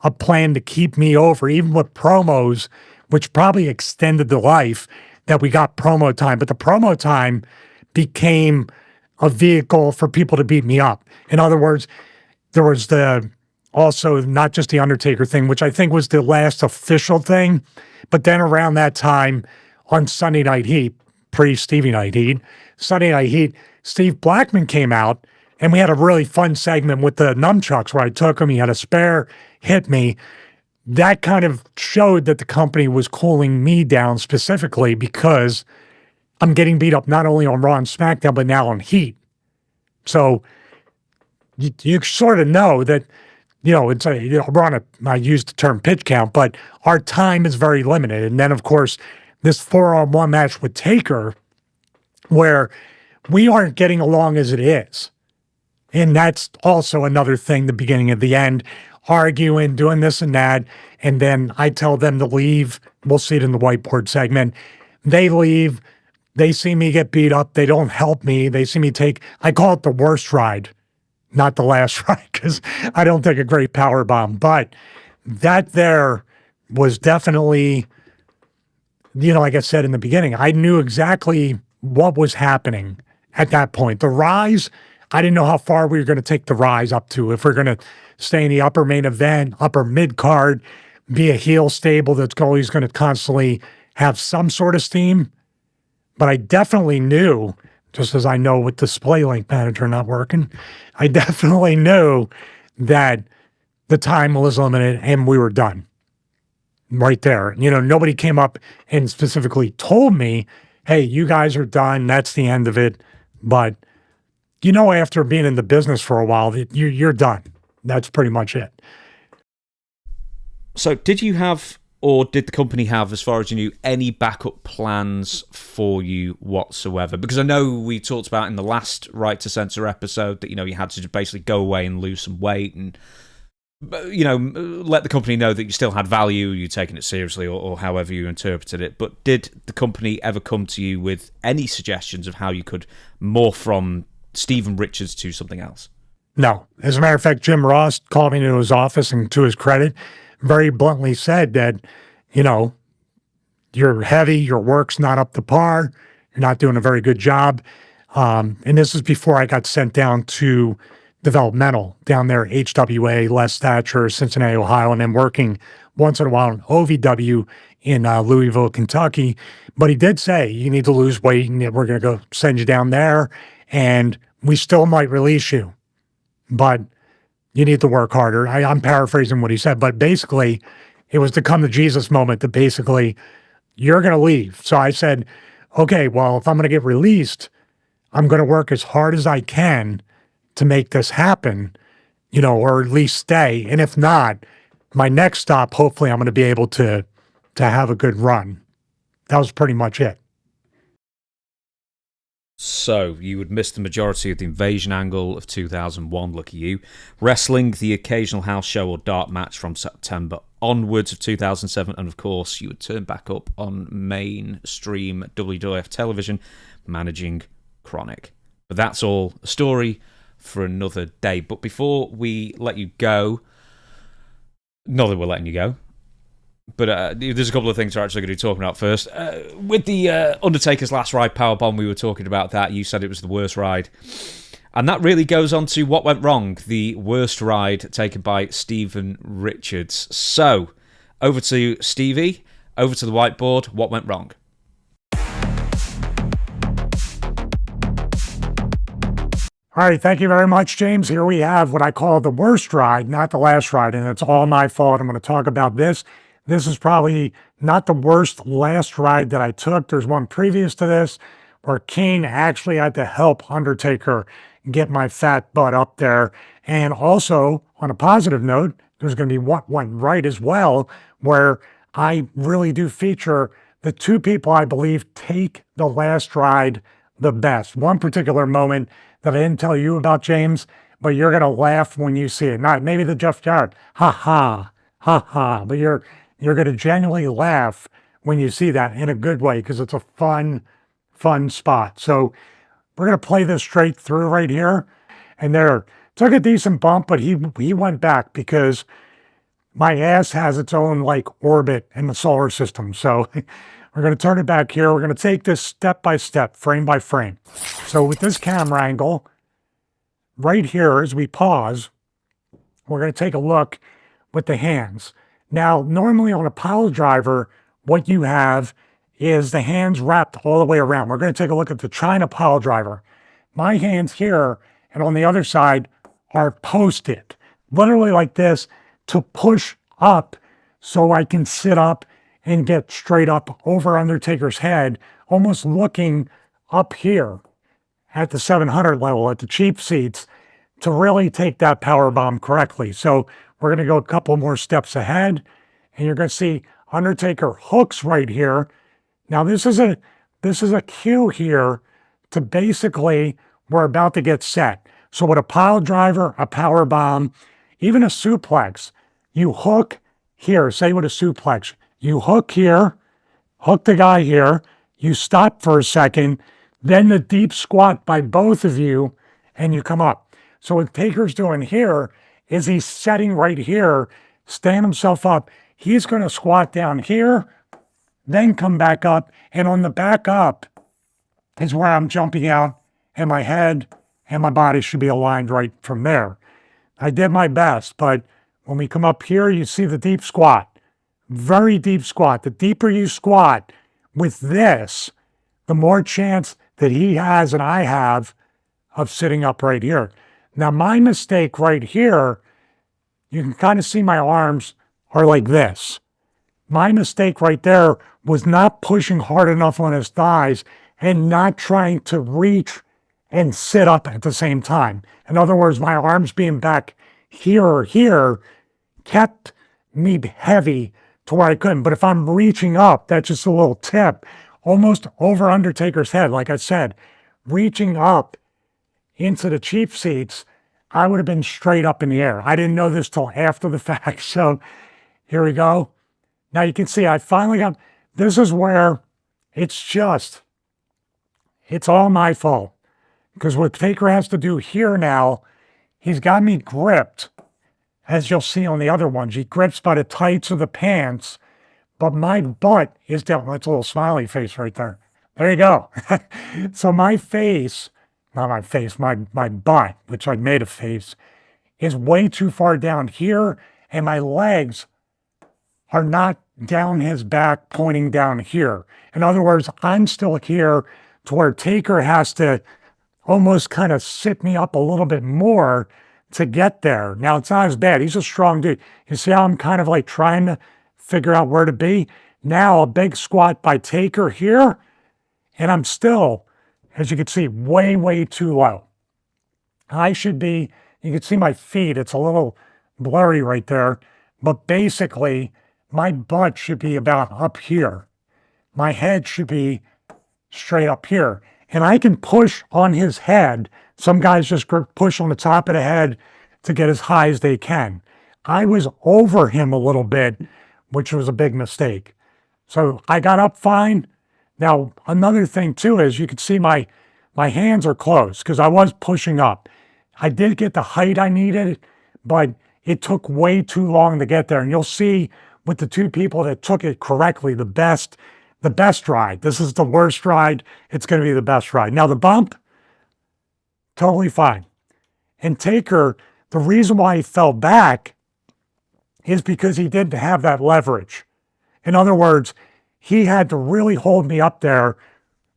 a plan to keep me over, even with promos, which probably extended the life that we got promo time. But the promo time became a vehicle for people to beat me up. In other words, there was also not just the Undertaker thing, which I think was the last official thing, but then around that time on Sunday Night Heat, pre-Stevie Night Heat, Sunday Night Heat, Steve Blackman came out and we had a really fun segment with the nunchucks where I took him, he had a spare, hit me. That kind of showed that the company was cooling me down specifically because I'm getting beat up not only on Raw and SmackDown, but now on Heat. So you sort of know that, it's I use the term pitch count, but our time is very limited. And then, of course, this 4-on-1 match with Taker, where we aren't getting along as it is. And that's also another thing, the beginning of the end, arguing, doing this and that. And then I tell them to leave. We'll see it in the whiteboard segment. They leave. They see me get beat up. They don't help me. They see me I call it the worst ride. Not the last ride, because I don't take a great power bomb. But that there was definitely, like I said in the beginning, I knew exactly what was happening at that point. The rise, I didn't know how far we were going to take the rise up to. If we're going to stay in the upper main event, upper mid card, be a heel stable that's always going to constantly have some sort of steam. But I definitely knew, just as I know with Display Link Manager not working, I definitely knew that the time was limited and we were done right there. Nobody came up and specifically told me, hey, you guys are done. That's the end of it. But, after being in the business for a while, you're done. That's pretty much it. So did you have Or did the company have, as far as you knew, any backup plans for you whatsoever? Because I know we talked about in the last Right to Censor episode that, you had to basically go away and lose some weight and, let the company know that you still had value, you're taking it seriously, or however you interpreted it. But did the company ever come to you with any suggestions of how you could morph from Stephen Richards to something else? No. As a matter of fact, Jim Ross called me into his office and, to his credit, very bluntly said that, you're heavy, your work's not up to par, you're not doing a very good job. And this is before I got sent down to developmental down there, HWA, Les Thatcher, Cincinnati, Ohio, and then working once in a while in OVW in Louisville, Kentucky. But he did say, you need to lose weight and we're going to go send you down there and we still might release you, but you need to work harder. I'm paraphrasing what he said, but basically it was the come to Jesus moment that basically you're going to leave. So I said, okay, well, if I'm going to get released, I'm going to work as hard as I can to make this happen, or at least stay. And if not, my next stop, hopefully I'm going to be able to have a good run. That was pretty much it. So, you would miss the majority of the invasion angle of 2001, lucky you. Wrestling, the occasional house show or dark match from September onwards of 2007. And of course, you would turn back up on mainstream WWF television, managing Chronic. But that's all a story for another day. But before we let you go, not that we're letting you go, but there's a couple of things we're actually going to be talking about first. With the Undertaker's Last Ride Powerbomb, we were talking about that. You said it was the worst ride. And that really goes on to what went wrong, the worst ride taken by Stephen Richards. So, over to Stevie, over to the whiteboard. What went wrong? All right, thank you very much, James. Here we have what I call the worst ride, not the last ride, and it's all my fault. I'm going to talk about this. This is probably not the worst last ride that I took. There's one previous to this where Kane actually had to help Undertaker get my fat butt up there. And also, on a positive note, there's going to be what went right as well, where I really do feature the two people I believe take the last ride the best. One particular moment that I didn't tell you about, James, but you're going to laugh when you see it. Not maybe the Jeff Jarrett, ha ha, but you're going to genuinely laugh when you see that in a good way because it's a fun spot. So we're going to play this straight through right here. And there, took a decent bump, but he went back because my ass has its own orbit in the solar system. So we're going to turn it back here. We're going to take this step by step, frame by frame. So with this camera angle, right here as we pause, we're going to take a look with the hands. Now, normally on a Piledriver, what you have is the hands wrapped all the way around. We're going to take a look at the Chyna Piledriver. My hands here and on the other side are posted, literally like this, to push up so I can sit up and get straight up over Undertaker's head, almost looking up here at the 700 level, at the cheap seats, to really take that power bomb correctly. So we're going to go a couple more steps ahead, and you're going to see Undertaker hooks right here. Now this is a cue here to basically we're about to get set. So with a Piledriver, a power bomb, even a suplex, you hook here. Say with a suplex, you hook here, hook the guy here, you stop for a second, then the deep squat by both of you, and you come up. So what Taker's doing here is he's setting right here, stand himself up. He's going to squat down here, then come back up. And on the back up is where I'm jumping out, and my head and my body should be aligned right from there. I did my best, but when we come up here, you see the deep squat. Very deep squat. The deeper you squat with this, the more chance that he has and I have of sitting up right here. Now, my mistake right here, you can kind of see my arms are like this. My mistake right there was not pushing hard enough on his thighs and not trying to reach and sit up at the same time. In other words, my arms being back here or here kept me heavy to where I couldn't. But if I'm reaching up, that's just a little tip, almost over Undertaker's head, like I said, reaching up into the cheap seats, I would have been straight up in the air. I didn't know this till after the fact. So here we go. Now you can see I finally got, this is where it's all my fault. Because what Taker has to do here now, he's got me gripped, as you'll see on the other ones. He grips by the tights of the pants, but my butt is down. That's a little smiley face right there. There you go. So my face, not my face, my butt, which I made a face, is way too far down here, and my legs are not down his back, pointing down here. In other words, I'm still here to where Taker has to almost kind of sit me up a little bit more to get there. Now, it's not as bad. He's a strong dude. You see how I'm kind of like trying to figure out where to be? Now, a big squat by Taker here, and I'm still, as you can see, way, way too low. I should be, you can see my feet. It's a little blurry right there, but basically, my butt should be about up here. My head should be straight up here. And I can push on his head. Some guys just push on the top of the head to get as high as they can. I was over him a little bit, which was a big mistake. So I got up fine. Now, another thing too is you can see my hands are closed because I was pushing up. I did get the height I needed, but it took way too long to get there. And you'll see with the two people that took it correctly, the best ride. This is the worst ride. It's going to be the best ride. Now the bump, totally fine. And Taker, the reason why he fell back is because he didn't have that leverage. In other words, he had to really hold me up there,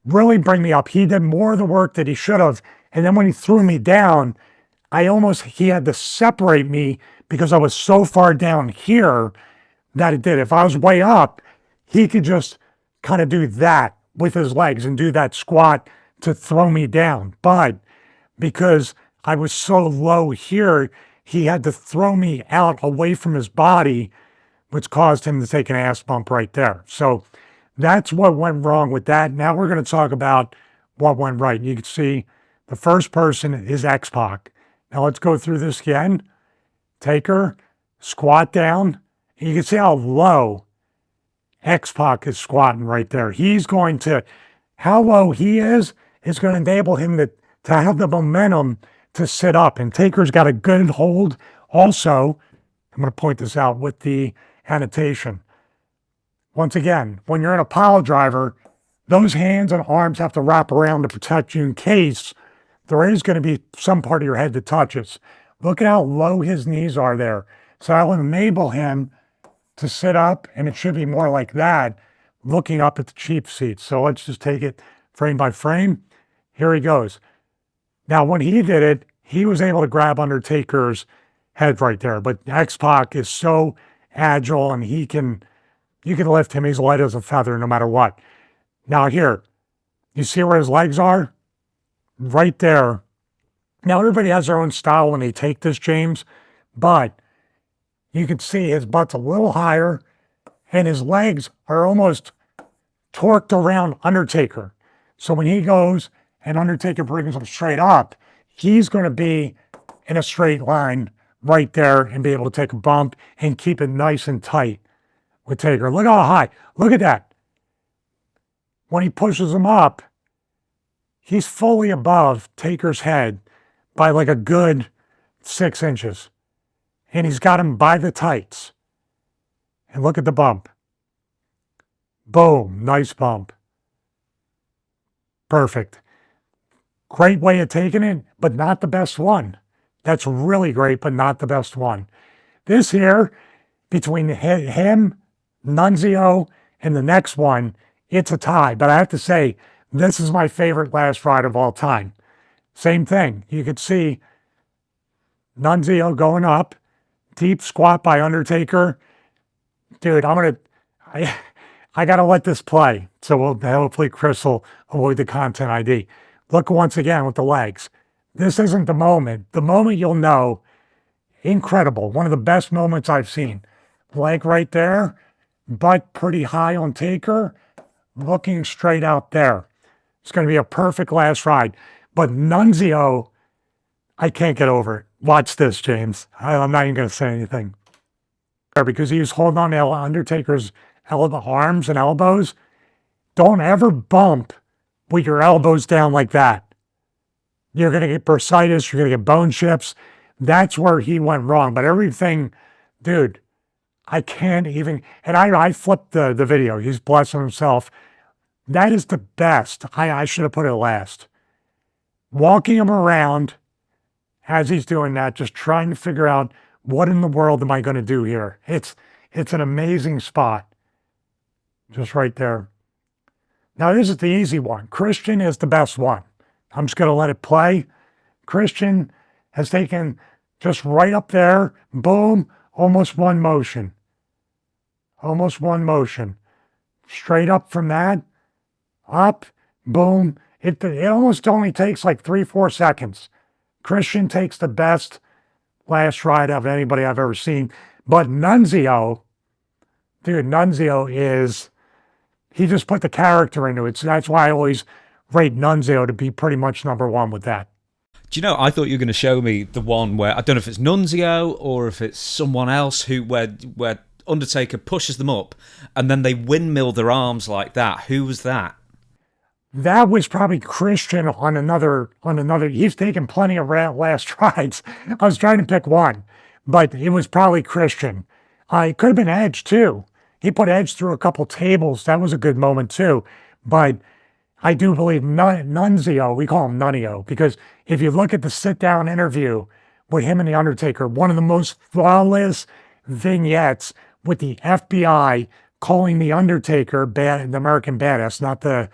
really bring me up. He did more of the work that he should have. And then when he threw me down, he had to separate me because I was so far down here that it did. If I was way up, he could just kind of do that with his legs and do that squat to throw me down. But because I was so low here, he had to throw me out away from his body, which caused him to take an ass bump right there. So that's what went wrong with that. Now we're going to talk about what went right. You can see the first person is X-Pac. Now let's go through this again. Taker, squat down. You can see how low X-Pac is squatting right there. He's going to, how low he is going to enable him to have the momentum to sit up. And Taker's got a good hold. Also, I'm going to point this out with the annotation. Once again, when you're in a Piledriver, those hands and arms have to wrap around to protect you in case there is going to be some part of your head that touches. Look at how low his knees are there. So that will enable him to sit up, and it should be more like that, looking up at the cheap seats. So let's just take it frame by frame. Here he goes. Now, when he did it, he was able to grab Undertaker's head right there. But X-Pac is so agile, and you can lift him. He's light as a feather no matter what. Now here, you see where his legs are? Right there. Now, everybody has their own style when they take this, James, but you can see his butt's a little higher, and his legs are almost torqued around Undertaker. So when he goes and Undertaker brings him straight up, he's going to be in a straight line right there and be able to take a bump and keep it nice and tight with Taker. Look how high. Look at that. When he pushes him up, he's fully above Taker's head by like a good 6 inches. And he's got him by the tights. And look at the bump. Boom, nice bump. Perfect. Great way of taking it, but not the best one. That's really great, but not the best one. This here, between him, Nunzio, and the next one, it's a tie. But I have to say, this is my favorite last ride of all time. Same thing. You could see Nunzio going up, deep squat by Undertaker. Dude, I got to let this play. So hopefully Chris will avoid the content ID. Look once again with the legs. This isn't the moment. The moment you'll know, incredible. One of the best moments I've seen. Leg right there. butt pretty high on Taker, looking straight out there. It's going to be a perfect last ride. But Nunzio, I can't get over it. Watch this, James. I'm not even going to say anything. Because he was holding on to Undertaker's arms and elbows. Don't ever bump with your elbows down like that. You're going to get bursitis. You're going to get bone chips. That's where he went wrong. But everything, dude, I can't even. And I flipped the video. He's blessing himself. That is the best. I should have put it last. Walking him around as he's doing that, just trying to figure out what in the world am I going to do here. It's an amazing spot. Just right there. Now, this is the easy one. Christian is the best one. I'm just going to let it play. Christian has taken just right up there. Boom. Almost one motion. Almost one motion. Straight up from that. Up. Boom. It almost only takes like 3-4 seconds. Christian takes the best last ride of anybody I've ever seen. But Nunzio, dude, Nunzio is, he just put the character into it. So that's why I always rate Nunzio to be pretty much number one with that. Do you know, I thought you were going to show me the one where, I don't know if it's Nunzio or if it's someone else where Undertaker pushes them up and then they windmill their arms like that. Who was that? That was probably Christian on another. He's taken plenty of last rides. I was trying to pick one, but it was probably Christian. It could have been Edge too. He put Edge through a couple tables. That was a good moment too. But I do believe Nunzio, we call him Nunio, because if you look at the sit-down interview with him and The Undertaker, one of the most flawless vignettes with the FBI calling The Undertaker the American Badass, not the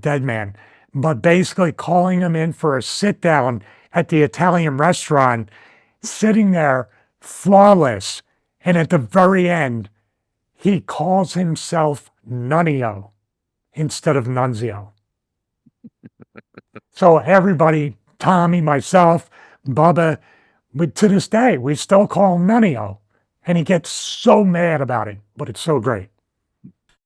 dead man, but basically calling him in for a sit-down at the Italian restaurant, sitting there flawless. And at the very end, he calls himself Nunio instead of Nunzio. So everybody, Tommy, myself, Bubba, to this day, we still call him Nunio. And he gets so mad about it, but it's so great.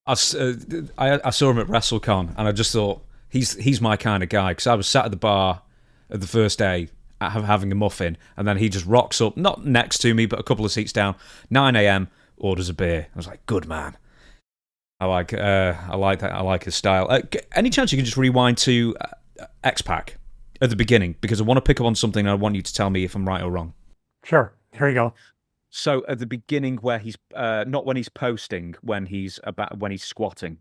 I saw him at WrestleCon, and I just thought, he's my kind of guy, because I was sat at the bar at the first day having a muffin, and then he just rocks up, not next to me, but a couple of seats down, 9 a.m., orders a beer. I was like, good man. I like that. I like his style. Any chance you can just rewind to X-Pac at the beginning, because I want to pick up on something, and I want you to tell me if I'm right or wrong. Sure. Here you go. So at the beginning, where he's not when he's posting, when he's squatting.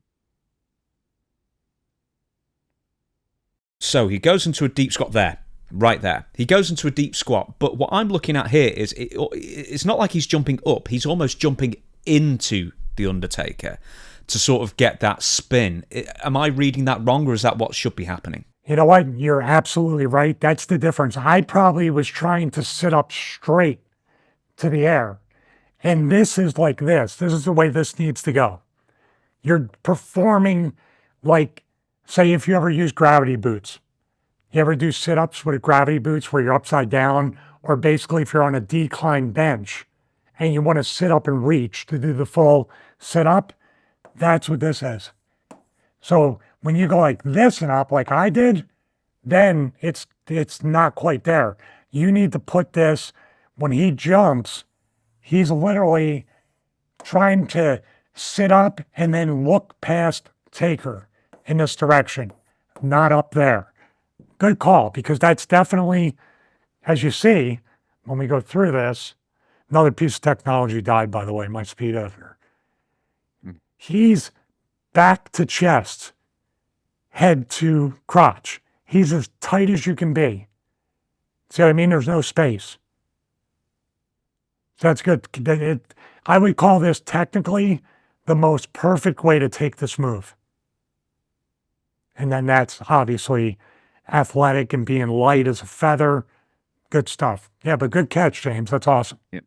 So he goes into a deep squat there, right there. He goes into a deep squat, but what I'm looking at here is it's not like he's jumping up. He's almost jumping into the Undertaker to sort of get that spin. Am I reading that wrong, or is that what should be happening? You know what? You're absolutely right. That's the difference. I probably was trying to sit up straight to the air. And this is like this. This is the way this needs to go. You're performing like, say, if you ever use gravity boots. You ever do sit-ups with gravity boots where you're upside down, or basically if you're on a decline bench and you want to sit up and reach to do the full sit-up, that's what this is. So when you go like this and up like I did, then it's not quite there. You need to put this, when he jumps, he's literally trying to sit up and then look past Taker in this direction, not up there. Good call, because that's definitely, as you see, when we go through this, another piece of technology died, by the way, my speed editor. He's back to chest, head to crotch. He's as tight as you can be. See what I mean? There's no space. So that's good. I would call this technically the most perfect way to take this move. And then that's obviously athletic and being light as a feather. Good stuff. Yeah, but good catch, James. That's awesome. Yeah.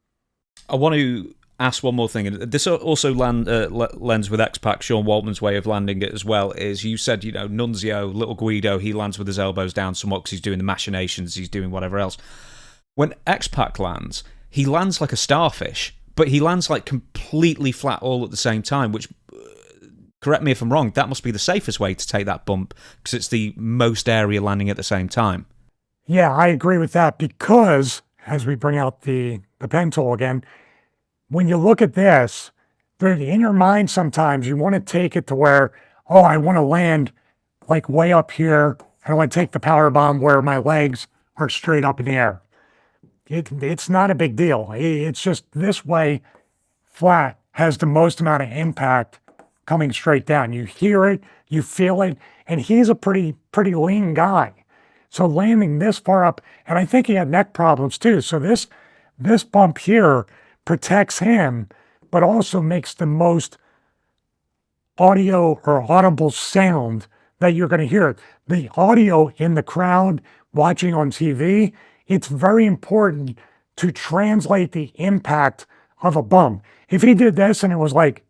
I want to ask one more thing, and this also lends with X-Pac, Sean Waltman's way of landing it as well, is you said, Nunzio, Little Guido, he lands with his elbows down somewhat because he's doing the machinations, he's doing whatever else. When X-Pac lands, he lands like a starfish, but he lands like completely flat all at the same time, which, correct me if I'm wrong, that must be the safest way to take that bump because it's the most area landing at the same time. Yeah, I agree with that because, as we bring out the pen tool again, when you look at this, in your mind sometimes you want to take it to where, oh, I want to land like way up here. I want to take the power bomb where my legs are straight up in the air. It's not a big deal. It's just this way, flat, has the most amount of impact coming straight down. You hear it, you feel it, and he's a pretty lean guy. So landing this far up, and I think he had neck problems too. So this bump here protects him, but also makes the most audio or audible sound that you're going to hear. The audio in the crowd watching on TV, it's very important to translate the impact of a bump. If he did this and it was like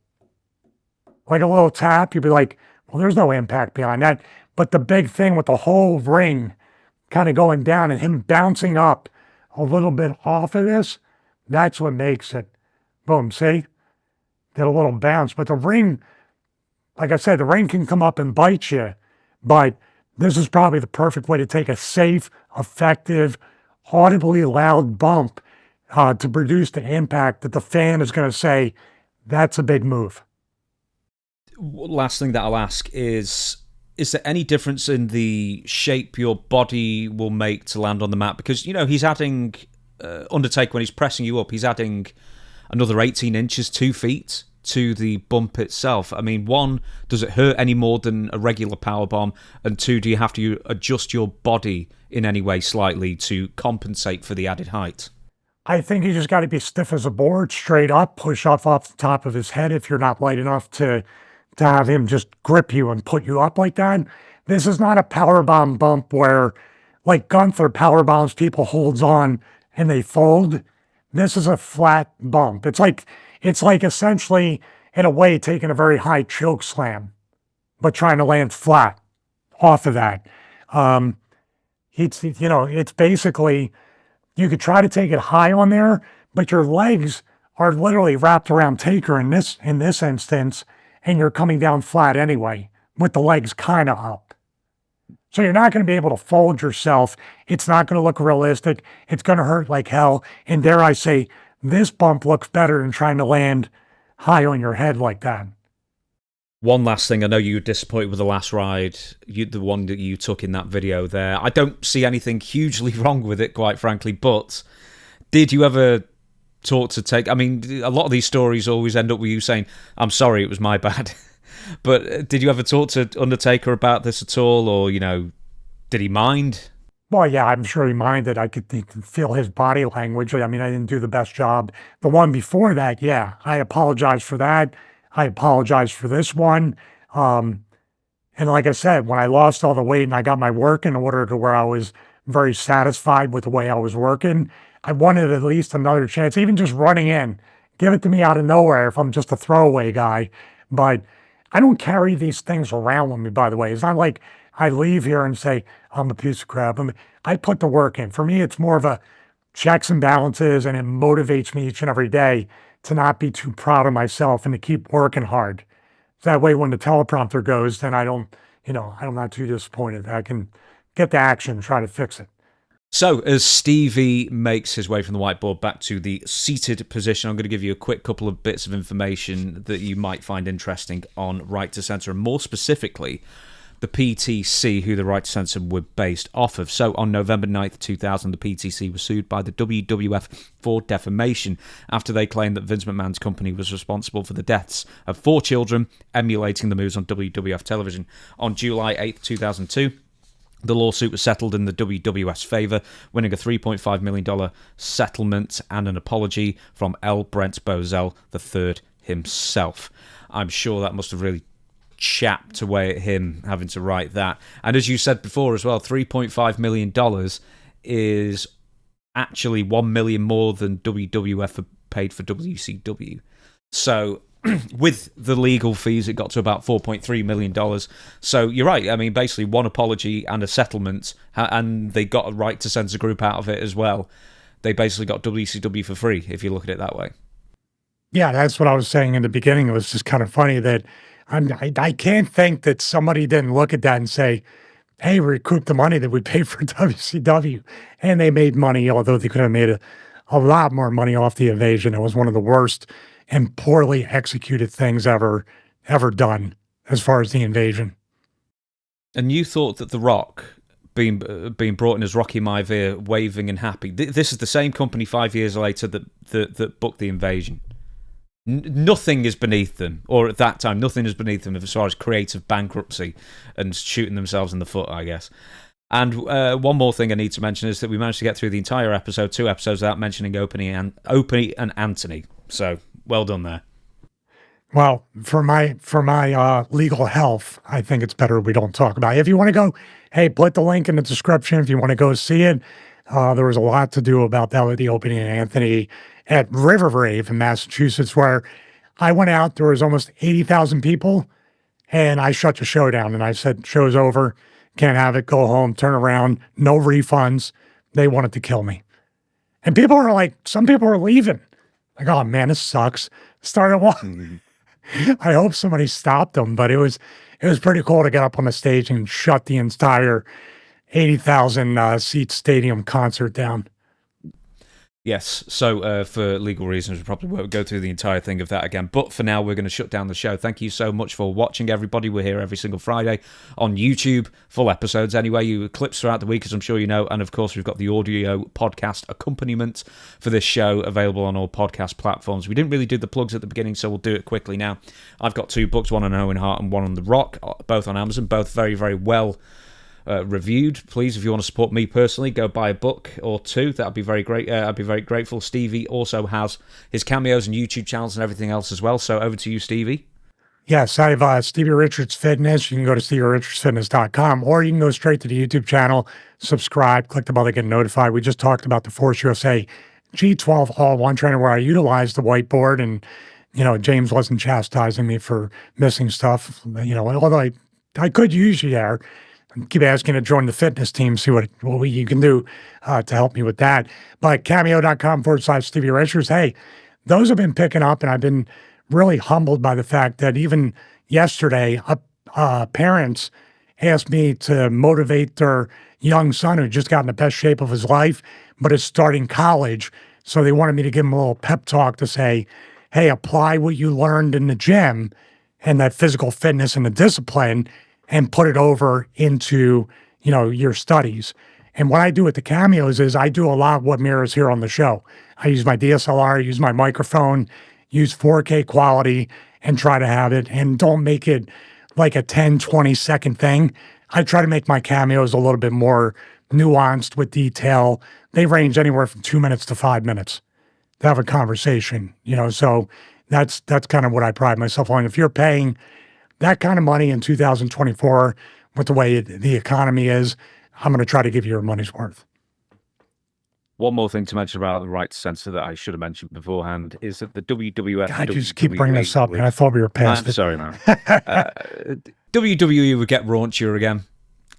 a little tap, you'd be like, well, there's no impact behind that. But the big thing with the whole ring kind of going down and him bouncing up a little bit off of this, that's what makes it. Boom, see? Did a little bounce. But the ring, like I said, the ring can come up and bite you. But this is probably the perfect way to take a safe, effective, audibly loud bump to produce the impact that the fan is going to say, that's a big move. Last thing that I'll ask is there any difference in the shape your body will make to land on the mat? Because, you know, he's adding, Undertaker, when he's pressing you up, he's adding another 18 inches, 2 feet to the bump itself. I mean, one, does it hurt any more than a regular powerbomb? And two, do you have to adjust your body in any way slightly to compensate for the added height? I think you just got to be stiff as a board, straight up, push off the top of his head if you're not light enough to have him just grip you and put you up like that. This is not a powerbomb bump where, like Gunther powerbombs, people holds on and they fold. This is a flat bump. It's like essentially, in a way, taking a very high choke slam, but trying to land flat off of that. It's basically, you could try to take it high on there, but your legs are literally wrapped around Taker in this instance, and you're coming down flat anyway, with the legs kind of up. So you're not going to be able to fold yourself. It's not going to look realistic. It's going to hurt like hell. And dare I say, this bump looks better than trying to land high on your head like that. One last thing, I know you were disappointed with the last ride, the one that you took in that video there. I don't see anything hugely wrong with it, quite frankly, but did you ever talk to Take? I mean, a lot of these stories always end up with you saying, I'm sorry, it was my bad. But did you ever talk to Undertaker about this at all, or, you know, did he mind? Well, yeah, I'm sure he minded. I could feel his body language. I mean, I didn't do the best job. The one before that, yeah, I apologize for that. I apologize for this one. And like I said, when I lost all the weight and I got my work in order to where I was very satisfied with the way I was working, I wanted at least another chance, even just running in. Give it to me out of nowhere if I'm just a throwaway guy. But I don't carry these things around with me, by the way. It's not like I leave here and say, I'm a piece of crap. I put the work in. For me, it's more of a checks and balances, and it motivates me each and every day to not be too proud of myself and to keep working hard. That way, when the teleprompter goes, then I'm not too disappointed. I can get the action and try to fix it. So, as Stevie makes his way from the whiteboard back to the seated position, I'm going to give you a quick couple of bits of information that you might find interesting on Right to Censor, and more specifically, the PTC, who the Right to Censor were based off of. So, on November 9th, 2000, the PTC was sued by the WWF for defamation after they claimed that Vince McMahon's company was responsible for the deaths of 4 children, emulating the moves on WWF television. On July 8th, 2002, the lawsuit was settled in the WWF's favour, winning a $3.5 million settlement and an apology from L. Brent Bozell III himself. I'm sure that must have really chapped away at him having to write that. And as you said before as well, $3.5 million is actually $1 million more than WWF paid for WCW. So with the legal fees, it got to about $4.3 million. So you're right. I mean, basically one apology and a settlement, and they got a Right to Censor group out of it as well. They basically got WCW for free, if you look at it that way. Yeah, that's what I was saying in the beginning. It was just kind of funny that I can't think that somebody didn't look at that and say, hey, we recouped the money that we paid for WCW. And they made money, although they could have made a lot more money off the invasion. It was one of the worst and poorly executed things ever done as far as the invasion. And you thought that The Rock being brought in as Rocky Maivia, waving and happy. This is the same company 5 years later that booked the invasion. Nothing is beneath them, or at that time, nothing is beneath them as far as creative bankruptcy and shooting themselves in the foot, I guess. And one more thing I need to mention is that we managed to get through the entire episode, 2 episodes, without mentioning Opie and Anthony. So, well done there. Well, for my legal health, I think it's better we don't talk about it. If you want to go, hey, put the link in the description if you want to go see it. There was a lot to do about that with the Opie and Anthony at River Rave in Massachusetts, where I went out. There was almost 80,000 people, and I shut the show down. And I said, show's over. Can't have it. Go home. Turn around. No refunds. They wanted to kill me. And people are like, some people are leaving. Like, oh, man, this sucks. Started walking. I hope somebody stopped them, but it was pretty cool to get up on the stage and shut the entire 80,000 seat stadium concert down. Yes, so for legal reasons, we probably won't go through the entire thing of that again. But for now, we're going to shut down the show. Thank you so much for watching, everybody. We're here every single Friday on YouTube, full episodes anyway. You clips throughout the week, as I'm sure you know. And of course, we've got the audio podcast accompaniment for this show available on all podcast platforms. We didn't really do the plugs at the beginning, so we'll do it quickly now. I've got 2 books, one on Owen Hart and one on The Rock, both on Amazon, both very, very well reviewed. Please, if you want to support me personally, go buy a book or 2. That'd be very great. I'd be very grateful. Stevie also has his cameos and YouTube channels and everything else as well. So over to you, Stevie. Yes, I have Stevie Richards Fitness. You can go to StevieRichardsFitness.com, or you can go straight to the YouTube channel, subscribe, click the bell to get notified. We just talked about the Force USA G12 All-One trainer, where I utilized the whiteboard, and James wasn't chastising me for missing stuff. Although I could use you there. Keep asking to join the fitness team, see what you can do to help me with that. But cameo.com/Stevie Richards. Hey, those have been picking up, and I've been really humbled by the fact that even yesterday, parents asked me to motivate their young son who just got in the best shape of his life, but is starting college. So they wanted me to give him a little pep talk to say, hey, apply what you learned in the gym and that physical fitness and the discipline and put it over into, your studies. And what I do with the cameos is I do a lot of what mirrors here on the show. I use my DSLR, use my microphone, use 4K quality, and try to have it, and don't make it like a 10, 20-second thing. I try to make my cameos a little bit more nuanced with detail. They range anywhere from 2 minutes to 5 minutes to have a conversation, so that's kind of what I pride myself on. If you're paying that kind of money in 2024 with the way the economy is, I'm going to try to give you your money's worth. One more thing to mention about the right to censor that I should have mentioned beforehand is that the WWF... God, you just keep bringing this up, and I thought we were past it. Sorry, man. WWE would get raunchier again,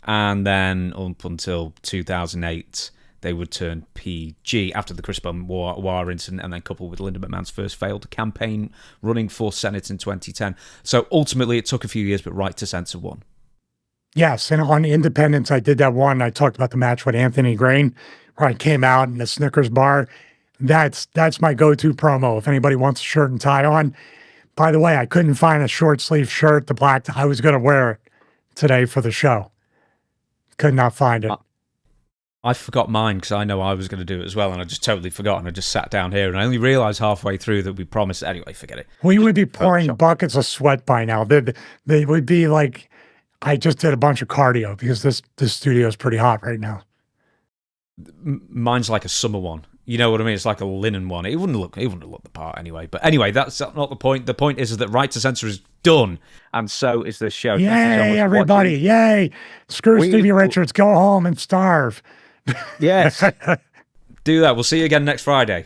and then up until 2008, they would turn PG after the Chris Benoit incident, and then coupled with Linda McMahon's first failed campaign running for Senate in 2010. So ultimately, it took a few years, but right to censor won. Yes, and on Independence, I did that one. I talked about the match with Anthony Grain, where I came out in the Snickers bar. That's my go-to promo. If anybody wants a shirt and tie on. By the way, I couldn't find a short sleeve shirt, the black. I was going to wear it today for the show. Could not find it. I forgot mine because I know I was going to do it as well, and I just totally forgot, and I just sat down here, and I only realized halfway through that we promised. Anyway, forget it. We would be pouring buckets of sweat by now. They would be like, I just did a bunch of cardio because this studio is pretty hot right now. Mine's like a summer one. You know what I mean? It's like a linen one. It wouldn't look the part anyway. But anyway, that's not the point. The point is that Right to Censor is done. And so is this show. Yay, everybody. Yay. Screw Stevie Richards. Go home and starve. Yes. Do that. We'll see you again next Friday.